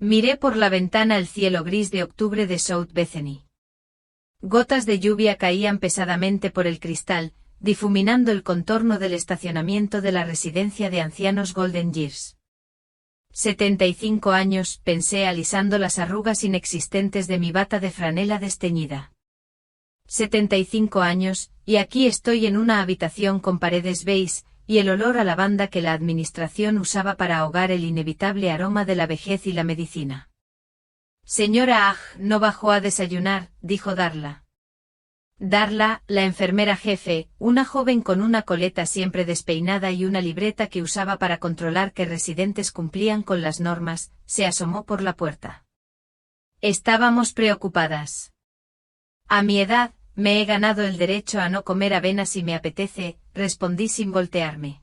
Miré por la ventana el cielo gris de octubre de South Bethany. Gotas de lluvia caían pesadamente por el cristal, difuminando el contorno del estacionamiento de la residencia de ancianos Golden Years. 75 años, pensé alisando las arrugas inexistentes de mi bata de franela desteñida. 75 años, y aquí estoy en una habitación con paredes beige, y el olor a lavanda que la administración usaba para ahogar el inevitable aroma de la vejez y la medicina. Señora Agg no bajó a desayunar, dijo Darla. Darla, la enfermera jefe, una joven con una coleta siempre despeinada y una libreta que usaba para controlar que residentes cumplían con las normas, se asomó por la puerta. Estábamos preocupadas. A mi edad, me he ganado el derecho a no comer avena si me apetece, respondí sin voltearme.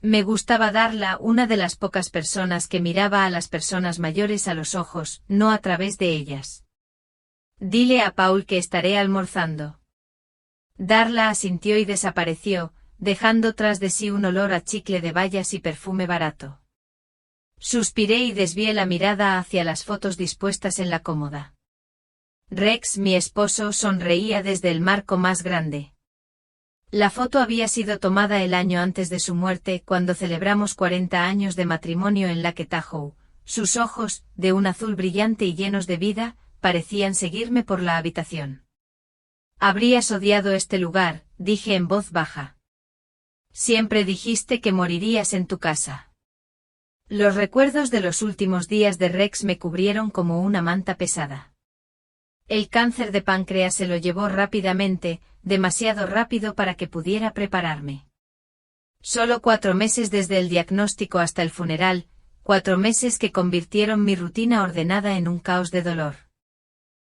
Me gustaba Darla, una de las pocas personas que miraba a las personas mayores a los ojos, no a través de ellas. Dile a Paul que estaré almorzando. Darla asintió y desapareció, dejando tras de sí un olor a chicle de bayas y perfume barato. Suspiré y desvié la mirada hacia las fotos dispuestas en la cómoda. Rex, mi esposo, sonreía desde el marco más grande. La foto había sido tomada el año antes de su muerte, cuando celebramos 40 años de matrimonio en Lake Tahoe. Sus ojos, de un azul brillante y llenos de vida, parecían seguirme por la habitación. Habrías odiado este lugar, dije en voz baja. Siempre dijiste que morirías en tu casa. Los recuerdos de los últimos días de Rex me cubrieron como una manta pesada. El cáncer de páncreas se lo llevó rápidamente, demasiado rápido para que pudiera prepararme. Solo 4 meses desde el diagnóstico hasta el funeral, 4 meses que convirtieron mi rutina ordenada en un caos de dolor.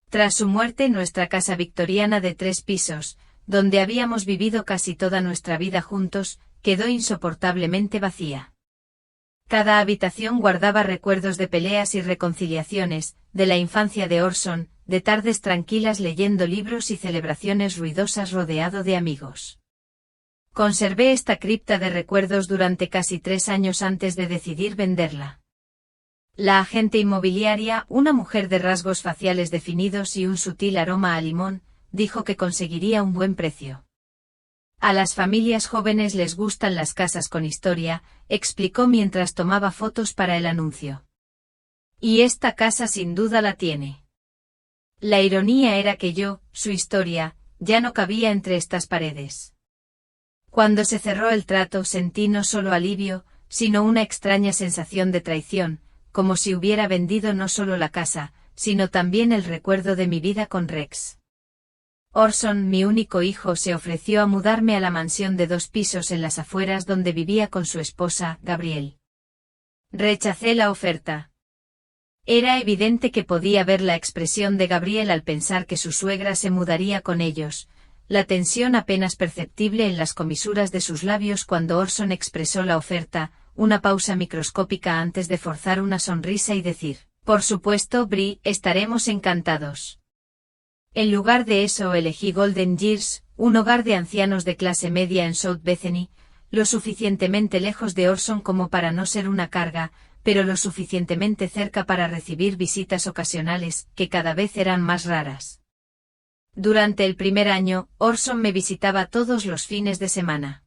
Tras su muerte, nuestra casa victoriana de 3 pisos, donde habíamos vivido casi toda nuestra vida juntos, quedó insoportablemente vacía. Cada habitación guardaba recuerdos de peleas y reconciliaciones, de la infancia de Orson, de tardes tranquilas leyendo libros y celebraciones ruidosas rodeado de amigos. Conservé esta cripta de recuerdos durante casi 3 años antes de decidir venderla. La agente inmobiliaria, una mujer de rasgos faciales definidos y un sutil aroma a limón, dijo que conseguiría un buen precio. A las familias jóvenes les gustan las casas con historia, explicó mientras tomaba fotos para el anuncio. Y esta casa sin duda la tiene. La ironía era que yo, su historia, ya no cabía entre estas paredes. Cuando se cerró el trato sentí no solo alivio, sino una extraña sensación de traición, como si hubiera vendido no solo la casa, sino también el recuerdo de mi vida con Rex. Orson, mi único hijo, se ofreció a mudarme a la mansión de 2 pisos en las afueras donde vivía con su esposa, Gabrielle. Rechacé la oferta. Era evidente que podía ver la expresión de Gabrielle al pensar que su suegra se mudaría con ellos, la tensión apenas perceptible en las comisuras de sus labios cuando Orson expresó la oferta, una pausa microscópica antes de forzar una sonrisa y decir, por supuesto, Bri, estaremos encantados. En lugar de eso elegí Golden Years, un hogar de ancianos de clase media en South Bethany, lo suficientemente lejos de Orson como para no ser una carga, pero lo suficientemente cerca para recibir visitas ocasionales, que cada vez eran más raras. Durante el primer año, Orson me visitaba todos los fines de semana.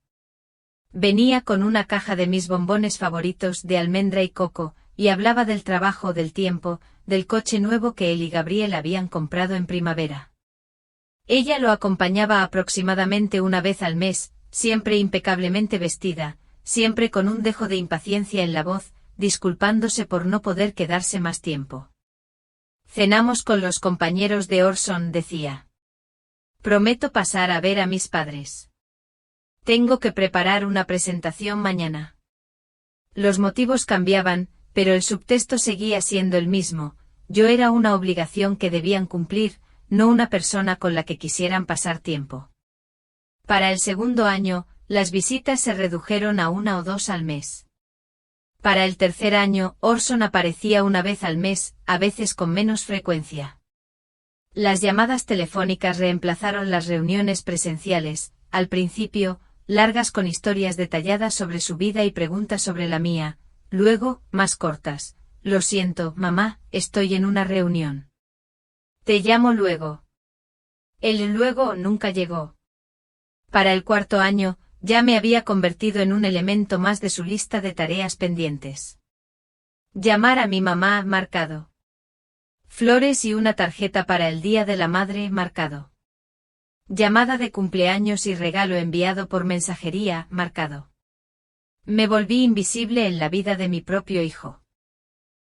Venía con una caja de mis bombones favoritos de almendra y coco, y hablaba del trabajo, del tiempo, del coche nuevo que él y Gabriel habían comprado en primavera. Ella lo acompañaba aproximadamente una vez al mes, siempre impecablemente vestida, siempre con un dejo de impaciencia en la voz, disculpándose por no poder quedarse más tiempo. Cenamos con los compañeros de Orson, decía. Prometo pasar a ver a mis padres. Tengo que preparar una presentación mañana. Los motivos cambiaban, pero el subtexto seguía siendo el mismo. Yo era una obligación que debían cumplir, no una persona con la que quisieran pasar tiempo. Para el segundo año, las visitas se redujeron a 1 o 2 al mes. Para el tercer año, Orson aparecía una vez al mes, a veces con menos frecuencia. Las llamadas telefónicas reemplazaron las reuniones presenciales, al principio, largas con historias detalladas sobre su vida y preguntas sobre la mía, luego, más cortas, Lo siento, mamá, estoy en una reunión. Te llamo luego. El luego nunca llegó. Para el cuarto año, ya me había convertido en un elemento más de su lista de tareas pendientes. Llamar a mi mamá marcado. Flores y una tarjeta para el Día de la Madre marcado. Llamada de cumpleaños y regalo enviado por mensajería marcado. Me volví invisible en la vida de mi propio hijo.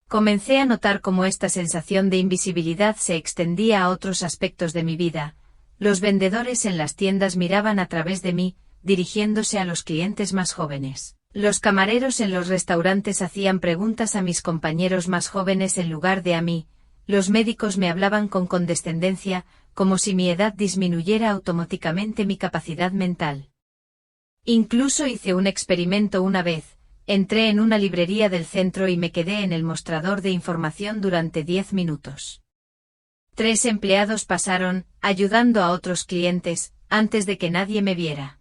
Comencé a notar cómo esta sensación de invisibilidad se extendía a otros aspectos de mi vida. Los vendedores en las tiendas miraban a través de mí, dirigiéndose a los clientes más jóvenes. Los camareros en los restaurantes hacían preguntas a mis compañeros más jóvenes en lugar de a mí. Los médicos me hablaban con condescendencia, como si mi edad disminuyera automáticamente mi capacidad mental. Incluso hice un experimento una vez. Entré en una librería del centro y me quedé en el mostrador de información durante 10 minutos. 3 empleados pasaron, ayudando a otros clientes, antes de que nadie me viera.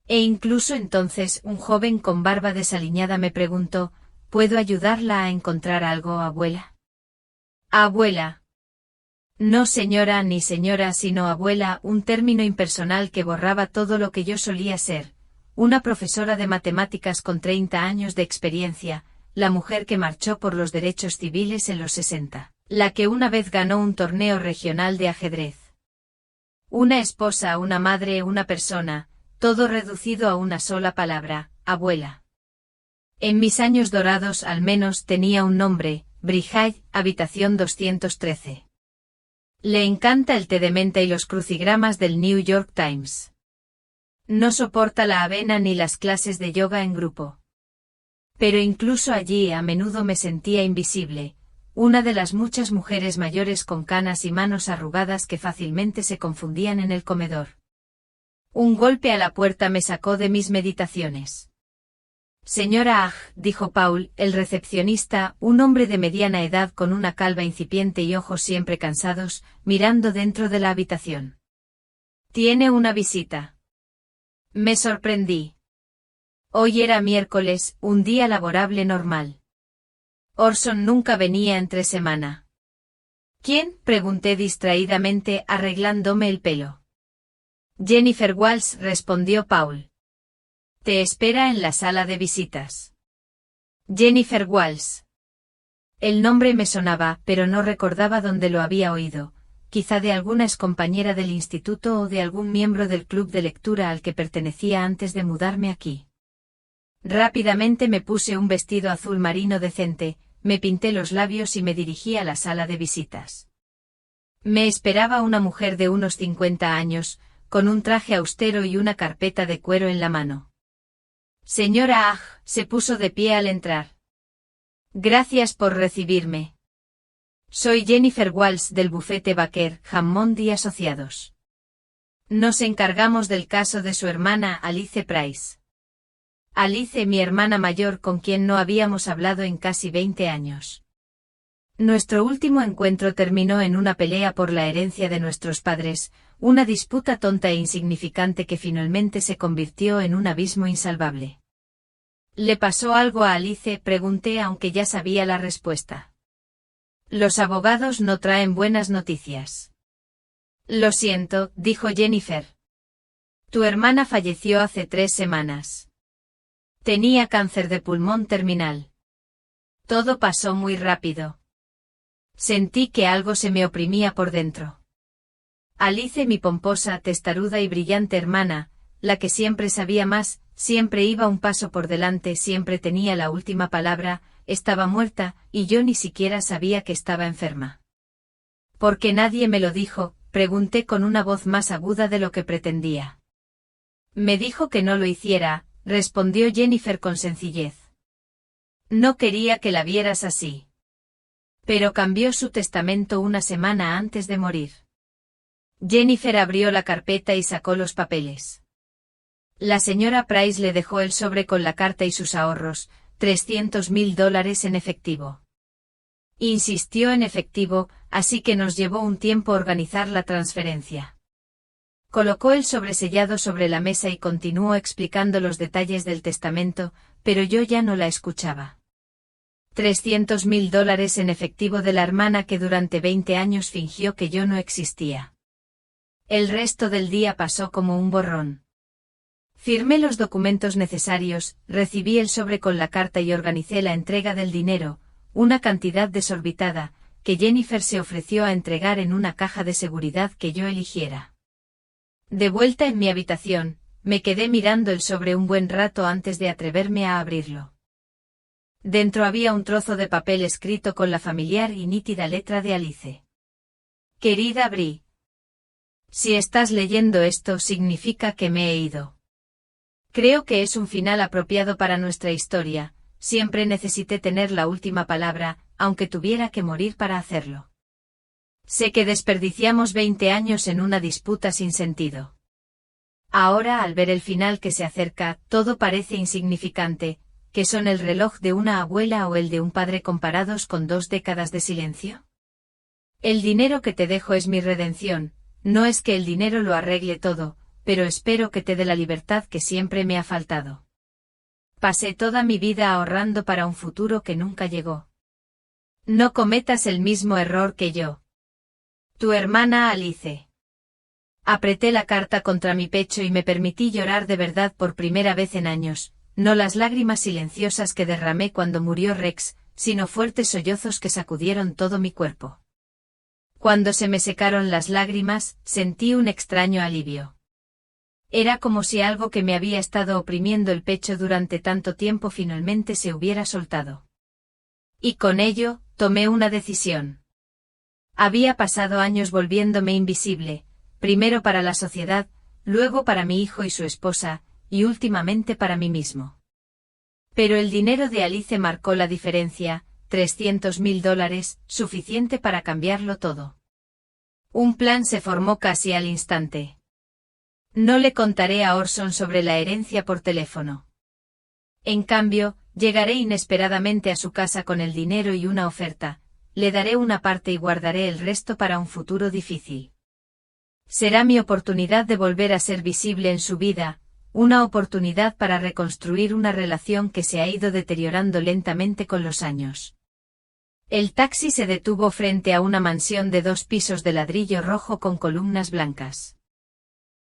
E incluso entonces un joven con barba desaliñada me preguntó, ¿puedo ayudarla a encontrar algo, abuela? Abuela. No señora ni señora sino abuela, un término impersonal que borraba todo lo que yo solía ser. Una profesora de matemáticas con 30 años de experiencia, la mujer que marchó por los derechos civiles en los 60, la que una vez ganó un torneo regional de ajedrez. Una esposa, una madre, una persona, todo reducido a una sola palabra, abuela. En mis años dorados al menos tenía un nombre, Brigade, habitación 213. Le encanta el té de menta y los crucigramas del New York Times. No soporta la avena ni las clases de yoga en grupo. Pero incluso allí a menudo me sentía invisible, una de las muchas mujeres mayores con canas y manos arrugadas que fácilmente se confundían en el comedor. Un golpe a la puerta me sacó de mis meditaciones. Señora Ag, dijo Paul, el recepcionista, un hombre de mediana edad con una calva incipiente y ojos siempre cansados, mirando dentro de la habitación. Tiene una visita. Me sorprendí. Hoy era miércoles, un día laborable normal. Orson nunca venía entre semana. ¿Quién? Pregunté distraídamente, arreglándome el pelo. Jennifer Walsh, respondió Paul. Te espera en la sala de visitas. Jennifer Walsh. El nombre me sonaba, pero no recordaba dónde lo había oído. Quizá de alguna excompañera del instituto o de algún miembro del club de lectura al que pertenecía antes de mudarme aquí. Rápidamente me puse un vestido azul marino decente, me pinté los labios y me dirigí a la sala de visitas. Me esperaba una mujer de unos 50 años, con un traje austero y una carpeta de cuero en la mano. Señora Ag, se puso de pie al entrar. Gracias por recibirme. Soy Jennifer Walsh del bufete Baker, Hammond y Asociados. Nos encargamos del caso de su hermana Alice Price. Alice, mi hermana mayor con quien no habíamos hablado en casi 20 años. Nuestro último encuentro terminó en una pelea por la herencia de nuestros padres, una disputa tonta e insignificante que finalmente se convirtió en un abismo insalvable. ¿Le pasó algo a Alice?, pregunté aunque ya sabía la respuesta. Los abogados no traen buenas noticias. Lo siento, dijo Jennifer. Tu hermana falleció hace 3 semanas. Tenía cáncer de pulmón terminal. Todo pasó muy rápido. Sentí que algo se me oprimía por dentro. Alice, mi pomposa, testaruda y brillante hermana, la que siempre sabía más, siempre iba un paso por delante, siempre tenía la última palabra, estaba muerta, y yo ni siquiera sabía que estaba enferma. ¿Por qué nadie me lo dijo?, pregunté con una voz más aguda de lo que pretendía. Me dijo que no lo hiciera, respondió Jennifer con sencillez. No quería que la vieras así. Pero cambió su testamento una semana antes de morir. Jennifer abrió la carpeta y sacó los papeles. La señora Price le dejó el sobre con la carta y sus ahorros, $300,000 en efectivo. Insistió en efectivo, así que nos llevó un tiempo organizar la transferencia. Colocó el sobresellado sobre la mesa y continuó explicando los detalles del testamento, pero yo ya no la escuchaba. $300.000 en efectivo de la hermana que durante 20 años fingió que yo no existía. El resto del día pasó como un borrón. Firmé los documentos necesarios, recibí el sobre con la carta y organicé la entrega del dinero, una cantidad desorbitada, que Jennifer se ofreció a entregar en una caja de seguridad que yo eligiera. De vuelta en mi habitación, me quedé mirando el sobre un buen rato antes de atreverme a abrirlo. Dentro había un trozo de papel escrito con la familiar y nítida letra de Alice. Querida Bri. Si estás leyendo esto significa que me he ido. Creo que es un final apropiado para nuestra historia, siempre necesité tener la última palabra, aunque tuviera que morir para hacerlo. Sé que desperdiciamos 20 años en una disputa sin sentido. Ahora, al ver el final que se acerca, todo parece insignificante, que son el reloj de una abuela o el de un padre comparados con 2 décadas de silencio. El dinero que te dejo es mi redención, no es que el dinero lo arregle todo, pero espero que te dé la libertad que siempre me ha faltado. Pasé toda mi vida ahorrando para un futuro que nunca llegó. No cometas el mismo error que yo. Tu hermana Alice. Apreté la carta contra mi pecho y me permití llorar de verdad por primera vez en años, no las lágrimas silenciosas que derramé cuando murió Rex, sino fuertes sollozos que sacudieron todo mi cuerpo. Cuando se me secaron las lágrimas, sentí un extraño alivio. Era como si algo que me había estado oprimiendo el pecho durante tanto tiempo finalmente se hubiera soltado. Y con ello, tomé una decisión. Había pasado años volviéndome invisible, primero para la sociedad, luego para mi hijo y su esposa, y últimamente para mí mismo. Pero el dinero de Alice marcó la diferencia, $300.000, suficiente para cambiarlo todo. Un plan se formó casi al instante. No le contaré a Orson sobre la herencia por teléfono. En cambio, llegaré inesperadamente a su casa con el dinero y una oferta, le daré una parte y guardaré el resto para un futuro difícil. Será mi oportunidad de volver a ser visible en su vida, una oportunidad para reconstruir una relación que se ha ido deteriorando lentamente con los años. El taxi se detuvo frente a una mansión de 2 pisos de ladrillo rojo con columnas blancas.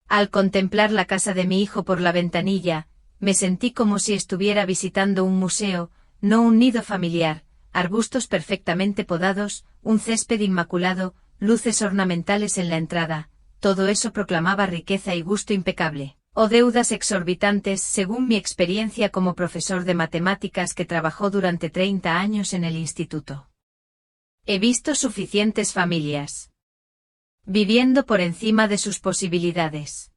Al contemplar la casa de mi hijo por la ventanilla, me sentí como si estuviera visitando un museo, no un nido familiar, arbustos perfectamente podados, un césped inmaculado, luces ornamentales en la entrada, todo eso proclamaba riqueza y gusto impecable, o deudas exorbitantes según mi experiencia como profesor de matemáticas que trabajó durante 30 años en el instituto. He visto suficientes familias viviendo por encima de sus posibilidades.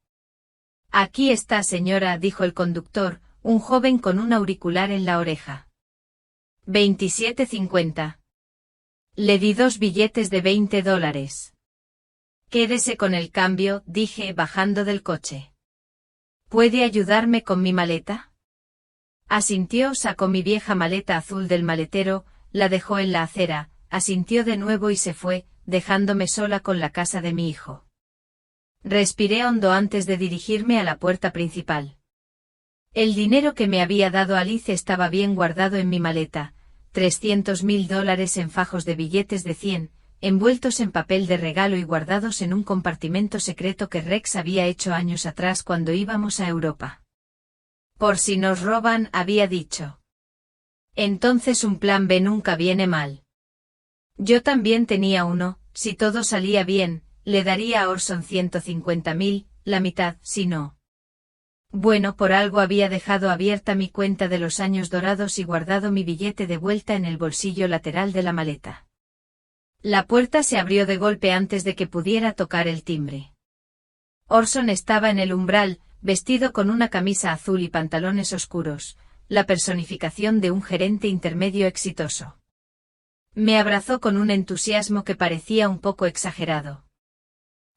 Aquí está, señora, dijo el conductor, un joven con un auricular en la oreja. 27,50. Le di 2 billetes de $20. Quédese con el cambio, dije, bajando del coche. ¿Puede ayudarme con mi maleta? Asintió, sacó mi vieja maleta azul del maletero, la dejó en la acera, asintió de nuevo y se fue, dejándome sola con la casa de mi hijo. Respiré hondo antes de dirigirme a la puerta principal. El dinero que me había dado Alice estaba bien guardado en mi maleta, $300.000 en fajos de billetes de 100, envueltos en papel de regalo y guardados en un compartimento secreto que Rex había hecho años atrás cuando íbamos a Europa. Por si nos roban, había dicho. Entonces un plan B nunca viene mal. Yo también tenía uno, si todo salía bien, le daría a Orson 150.000, la mitad, si no. Bueno, por algo había dejado abierta mi cuenta de los años dorados y guardado mi billete de vuelta en el bolsillo lateral de la maleta. La puerta se abrió de golpe antes de que pudiera tocar el timbre. Orson estaba en el umbral, vestido con una camisa azul y pantalones oscuros, la personificación de un gerente intermedio exitoso. Me abrazó con un entusiasmo que parecía un poco exagerado.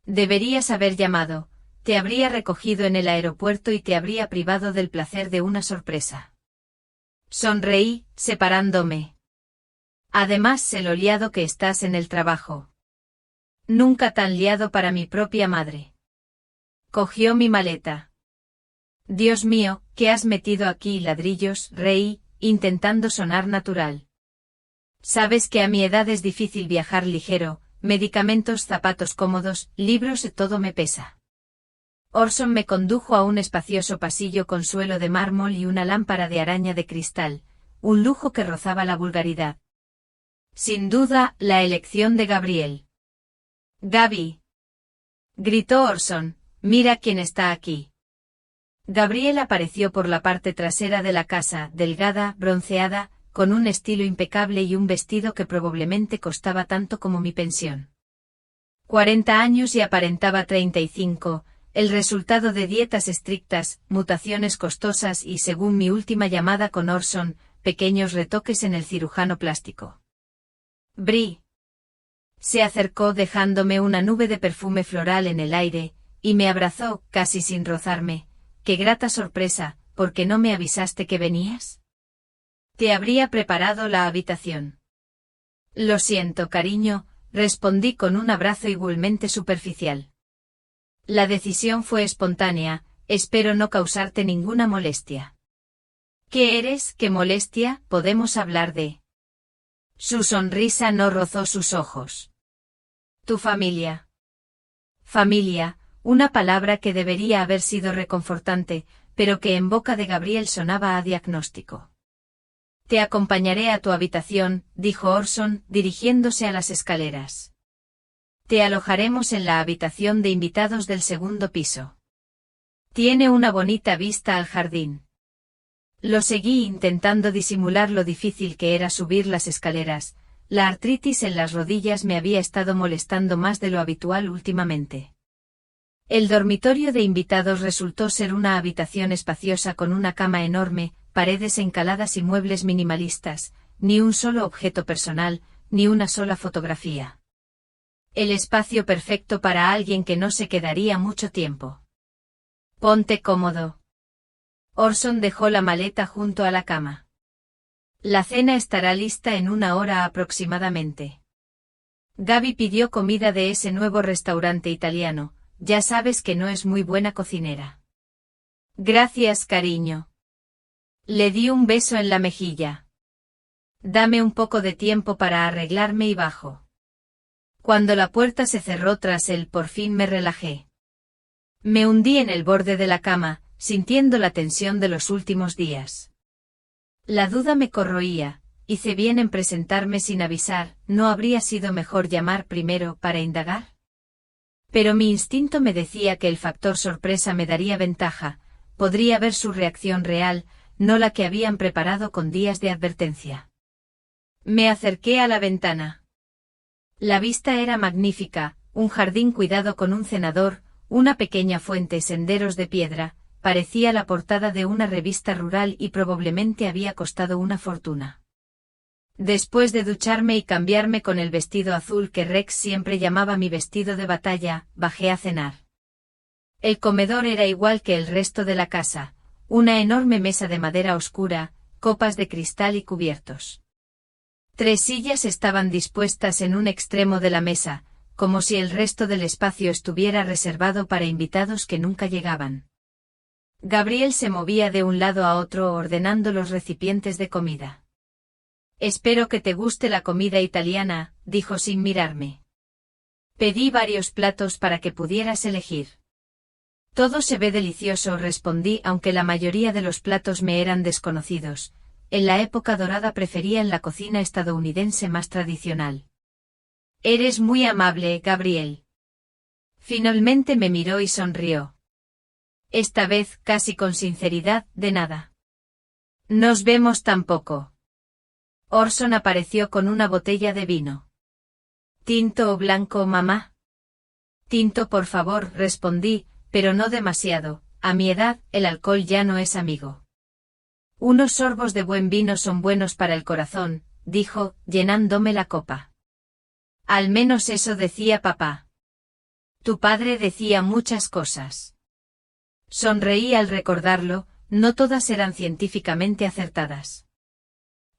Deberías haber llamado, te habría recogido en el aeropuerto y te habría privado del placer de una sorpresa. Sonreí, separándome. Además sé lo liado que estás en el trabajo. Nunca tan liado para mi propia madre. Cogió mi maleta. Dios mío, ¿qué has metido aquí? Ladrillos, reí, intentando sonar natural. Sabes que a mi edad es difícil viajar ligero, medicamentos, zapatos cómodos, libros, todo me pesa. Orson me condujo a un espacioso pasillo con suelo de mármol y una lámpara de araña de cristal, un lujo que rozaba la vulgaridad. Sin duda, la elección de Gabriel. Gaby, gritó Orson, mira quién está aquí. Gabriel apareció por la parte trasera de la casa, delgada, bronceada, con un estilo impecable y un vestido que probablemente costaba tanto como mi pensión. 40 años y aparentaba 35, el resultado de dietas estrictas, mutaciones costosas y, según mi última llamada con Orson, pequeños retoques en el cirujano plástico. Bri. Se acercó dejándome una nube de perfume floral en el aire, y me abrazó, casi sin rozarme. ¡Qué grata sorpresa! ¿Por qué no me avisaste que venías? Te habría preparado la habitación. Lo siento, cariño, respondí con un abrazo igualmente superficial. La decisión fue espontánea, espero no causarte ninguna molestia. ¿Qué eres? ¿Qué molestia? Podemos hablar de... Su sonrisa no rozó sus ojos. Tu familia. Familia, una palabra que debería haber sido reconfortante, pero que en boca de Gabriel sonaba a diagnóstico. Te acompañaré a tu habitación, dijo Orson, dirigiéndose a las escaleras. Te alojaremos en la habitación de invitados del segundo piso. Tiene una bonita vista al jardín. Lo seguí intentando disimular lo difícil que era subir las escaleras. La artritis en las rodillas me había estado molestando más de lo habitual últimamente. El dormitorio de invitados resultó ser una habitación espaciosa con una cama enorme, paredes encaladas y muebles minimalistas, ni un solo objeto personal, ni una sola fotografía. El espacio perfecto para alguien que no se quedaría mucho tiempo. Ponte cómodo. Orson dejó la maleta junto a la cama. La cena estará lista en 1 hora aproximadamente. Gaby pidió comida de ese nuevo restaurante italiano, ya sabes que no es muy buena cocinera. Gracias, cariño. Le di un beso en la mejilla. Dame un poco de tiempo para arreglarme y bajo. Cuando la puerta se cerró tras él, por fin me relajé. Me hundí en el borde de la cama, sintiendo la tensión de los últimos días. La duda me corroía, hice bien en presentarme sin avisar, ¿no habría sido mejor llamar primero para indagar? Pero mi instinto me decía que el factor sorpresa me daría ventaja, podría ver su reacción real, no la que habían preparado con días de advertencia. Me acerqué a la ventana. La vista era magnífica, un jardín cuidado con un cenador, una pequeña fuente, senderos de piedra, parecía la portada de una revista rural y probablemente había costado una fortuna. Después de ducharme y cambiarme con el vestido azul que Rex siempre llamaba mi vestido de batalla, bajé a cenar. El comedor era igual que el resto de la casa, una enorme mesa de madera oscura, copas de cristal y cubiertos. 3 sillas estaban dispuestas en un extremo de la mesa, como si el resto del espacio estuviera reservado para invitados que nunca llegaban. Gabriel se movía de un lado a otro ordenando los recipientes de comida. Espero que te guste la comida italiana, dijo sin mirarme. Pedí varios platos para que pudieras elegir. Todo se ve delicioso, respondí, aunque la mayoría de los platos me eran desconocidos. En la época dorada preferían la cocina estadounidense más tradicional. Eres muy amable, Gabriel. Finalmente me miró y sonrió. Esta vez, casi con sinceridad, de nada. Nos vemos tampoco. Orson apareció con una botella de vino. ¿Tinto o blanco, mamá? Tinto, por favor, respondí, pero no demasiado, a mi edad, el alcohol ya no es amigo. Unos sorbos de buen vino son buenos para el corazón, dijo, llenándome la copa. Al menos eso decía papá. Tu padre decía muchas cosas. Sonreí al recordarlo, no todas eran científicamente acertadas.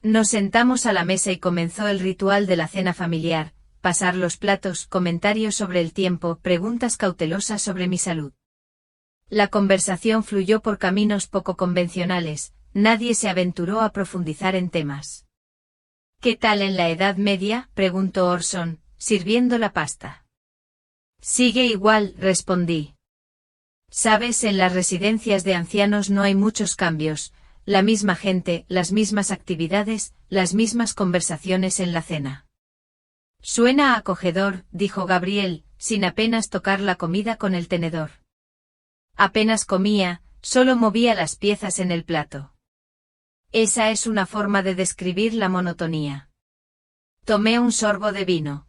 Nos sentamos a la mesa y comenzó el ritual de la cena familiar, pasar los platos, comentarios sobre el tiempo, preguntas cautelosas sobre mi salud. La conversación fluyó por caminos poco convencionales, nadie se aventuró a profundizar en temas ¿Qué tal en la Edad Media?, preguntó Orson, sirviendo la pasta. Sigue igual, respondí. Sabes, en las residencias de ancianos no hay muchos cambios, la misma gente, las mismas actividades, las mismas conversaciones en la cena. Suena acogedor, dijo Gabriel, sin apenas tocar la comida con el tenedor. Apenas comía, solo movía las piezas en el plato. Esa es una forma de describir la monotonía. Tomé un sorbo de vino.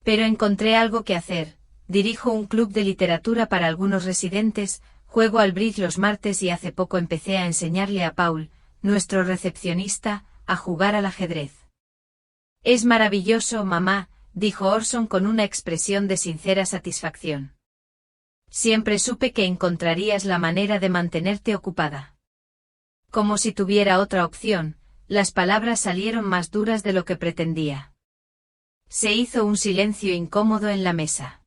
Pero encontré algo que hacer. Dirijo un club de literatura para algunos residentes, juego al bridge los martes y hace poco empecé a enseñarle a Paul, nuestro recepcionista, a jugar al ajedrez. Es maravilloso, mamá, dijo Orson con una expresión de sincera satisfacción. Siempre supe que encontrarías la manera de mantenerte ocupada. Como si tuviera otra opción, las palabras salieron más duras de lo que pretendía. Se hizo un silencio incómodo en la mesa.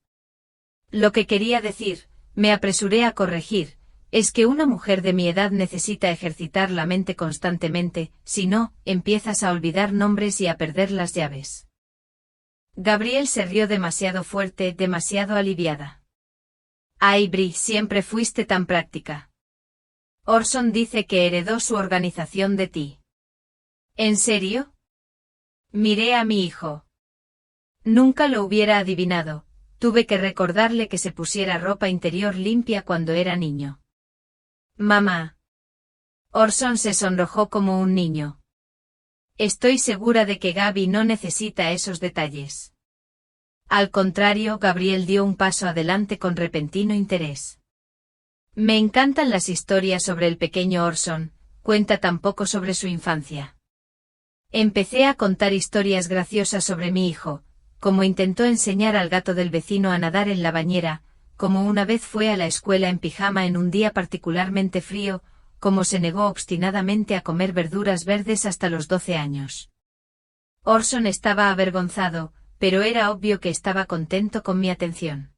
Lo que quería decir, me apresuré a corregir, es que una mujer de mi edad necesita ejercitar la mente constantemente, si no, empiezas a olvidar nombres y a perder las llaves. Gabriel se rió demasiado fuerte, demasiado aliviada. Ay, Bri, siempre fuiste tan práctica. Orson dice que heredó su organización de ti. ¿En serio? Miré a mi hijo. Nunca lo hubiera adivinado, tuve que recordarle que se pusiera ropa interior limpia cuando era niño. Mamá. Orson se sonrojó como un niño. Estoy segura de que Gaby no necesita esos detalles. Al contrario, Gabriel dio un paso adelante con repentino interés. Me encantan las historias sobre el pequeño Orson, cuenta tan poco sobre su infancia. Empecé a contar historias graciosas sobre mi hijo, como intentó enseñar al gato del vecino a nadar en la bañera, como una vez fue a la escuela en pijama en un día particularmente frío, como se negó obstinadamente a comer verduras verdes hasta los 12 años. Orson estaba avergonzado, pero era obvio que estaba contento con mi atención.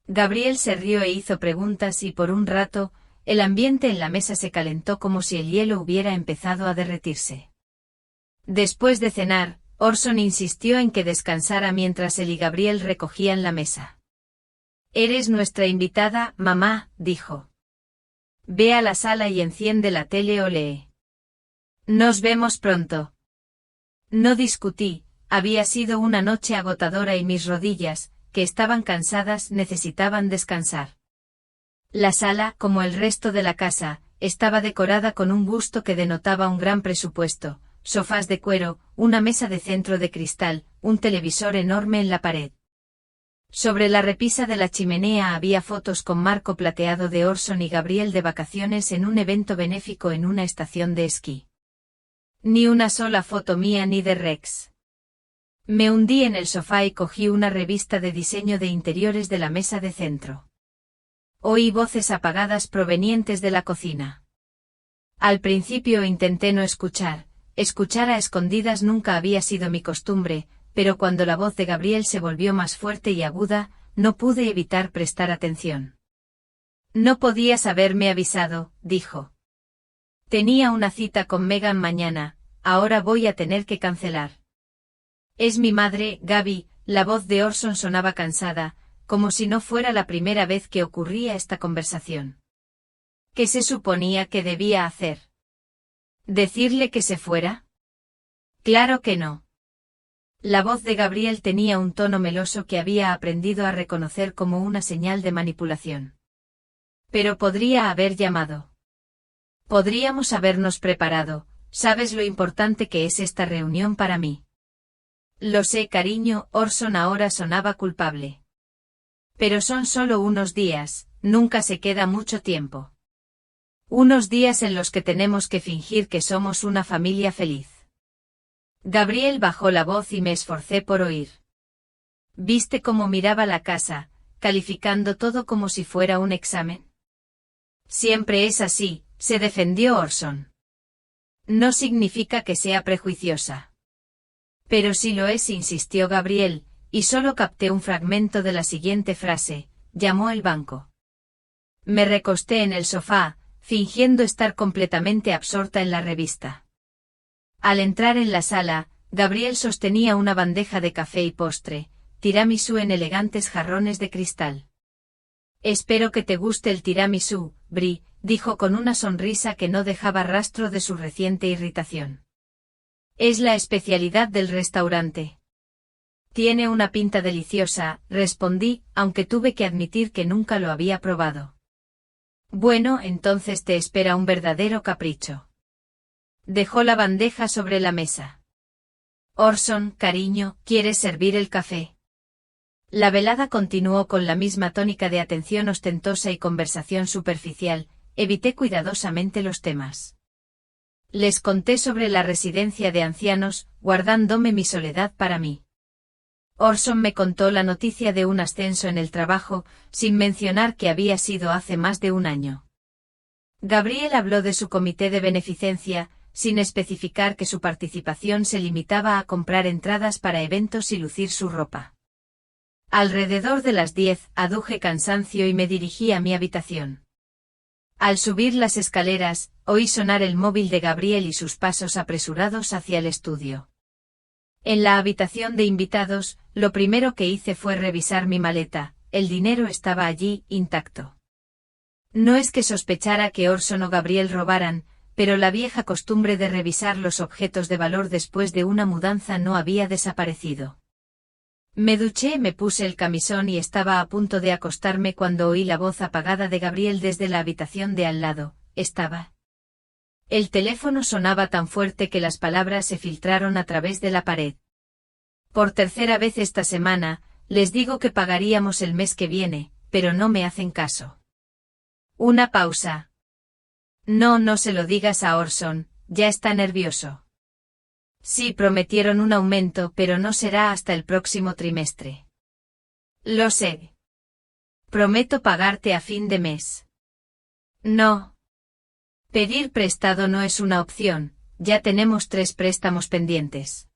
Gabriel se rió e hizo preguntas y por un rato, el ambiente en la mesa se calentó como si el hielo hubiera empezado a derretirse. Después de cenar, Orson insistió en que descansara mientras él y Gabriel recogían la mesa. Eres nuestra invitada, mamá, dijo. Ve a la sala y enciende la tele o lee. Nos vemos pronto. No discutí, había sido una noche agotadora y mis rodillas, que estaban cansadas, necesitaban descansar. La sala, como el resto de la casa, estaba decorada con un gusto que denotaba un gran presupuesto, sofás de cuero, una mesa de centro de cristal, un televisor enorme en la pared. Sobre la repisa de la chimenea había fotos con marco plateado de Orson y Gabriel de vacaciones en un evento benéfico en una estación de esquí. Ni una sola foto mía ni de Rex. Me hundí en el sofá y cogí una revista de diseño de interiores de la mesa de centro. Oí voces apagadas provenientes de la cocina. Al principio intenté no escuchar a escondidas nunca había sido mi costumbre, pero cuando la voz de Gabriel se volvió más fuerte y aguda, no pude evitar prestar atención. No podías haberme avisado, dijo. Tenía una cita con Megan mañana, ahora voy a tener que cancelar. Es mi madre, Gaby, la voz de Orson sonaba cansada, como si no fuera la primera vez que ocurría esta conversación. ¿Qué se suponía que debía hacer? ¿Decirle que se fuera? Claro que no. La voz de Gabriel tenía un tono meloso que había aprendido a reconocer como una señal de manipulación. Pero podría haber llamado. Podríamos habernos preparado, ¿sabes lo importante que es esta reunión para mí? Lo sé, cariño, Orson ahora sonaba culpable. Pero son solo unos días, nunca se queda mucho tiempo. Unos días en los que tenemos que fingir que somos una familia feliz. Gabriel bajó la voz y me esforcé por oír. ¿Viste cómo miraba la casa, calificando todo como si fuera un examen? Siempre es así, se defendió Orson. No significa que sea prejuiciosa. Pero sí lo es, insistió Gabriel, y solo capté un fragmento de la siguiente frase, llamó el banco. Me recosté en el sofá, fingiendo estar completamente absorta en la revista. Al entrar en la sala, Gabriel sostenía una bandeja de café y postre, tiramisú en elegantes jarrones de cristal. Espero que te guste el tiramisú, Bri, dijo con una sonrisa que no dejaba rastro de su reciente irritación. Es la especialidad del restaurante. Tiene una pinta deliciosa, respondí, aunque tuve que admitir que nunca lo había probado. Bueno, entonces te espera un verdadero capricho. Dejó la bandeja sobre la mesa. Orson, cariño, ¿quieres servir el café? La velada continuó con la misma tónica de atención ostentosa y conversación superficial. Evité cuidadosamente los temas. Les conté sobre la residencia de ancianos, guardándome mi soledad para mí. Orson me contó la noticia de un ascenso en el trabajo, sin mencionar que había sido hace más de un año. Gabriel habló de su comité de beneficencia, sin especificar que su participación se limitaba a comprar entradas para eventos y lucir su ropa. Alrededor de las 10, aduje cansancio y me dirigí a mi habitación. Al subir las escaleras, oí sonar el móvil de Gabriel y sus pasos apresurados hacia el estudio. En la habitación de invitados, lo primero que hice fue revisar mi maleta. El dinero estaba allí, intacto. No es que sospechara que Orson o Gabriel robaran, pero la vieja costumbre de revisar los objetos de valor después de una mudanza no había desaparecido. Me duché, me puse el camisón y estaba a punto de acostarme cuando oí la voz apagada de Gabriel desde la habitación de al lado. Estaba. El teléfono sonaba tan fuerte que las palabras se filtraron a través de la pared. Por tercera vez esta semana, les digo que pagaríamos el mes que viene, pero no me hacen caso. Una pausa. No se lo digas a Orson, ya está nervioso. Sí, prometieron un aumento, pero no será hasta el próximo trimestre. Lo sé. Prometo pagarte a fin de mes. No. Pedir prestado no es una opción, ya tenemos 3 préstamos pendientes.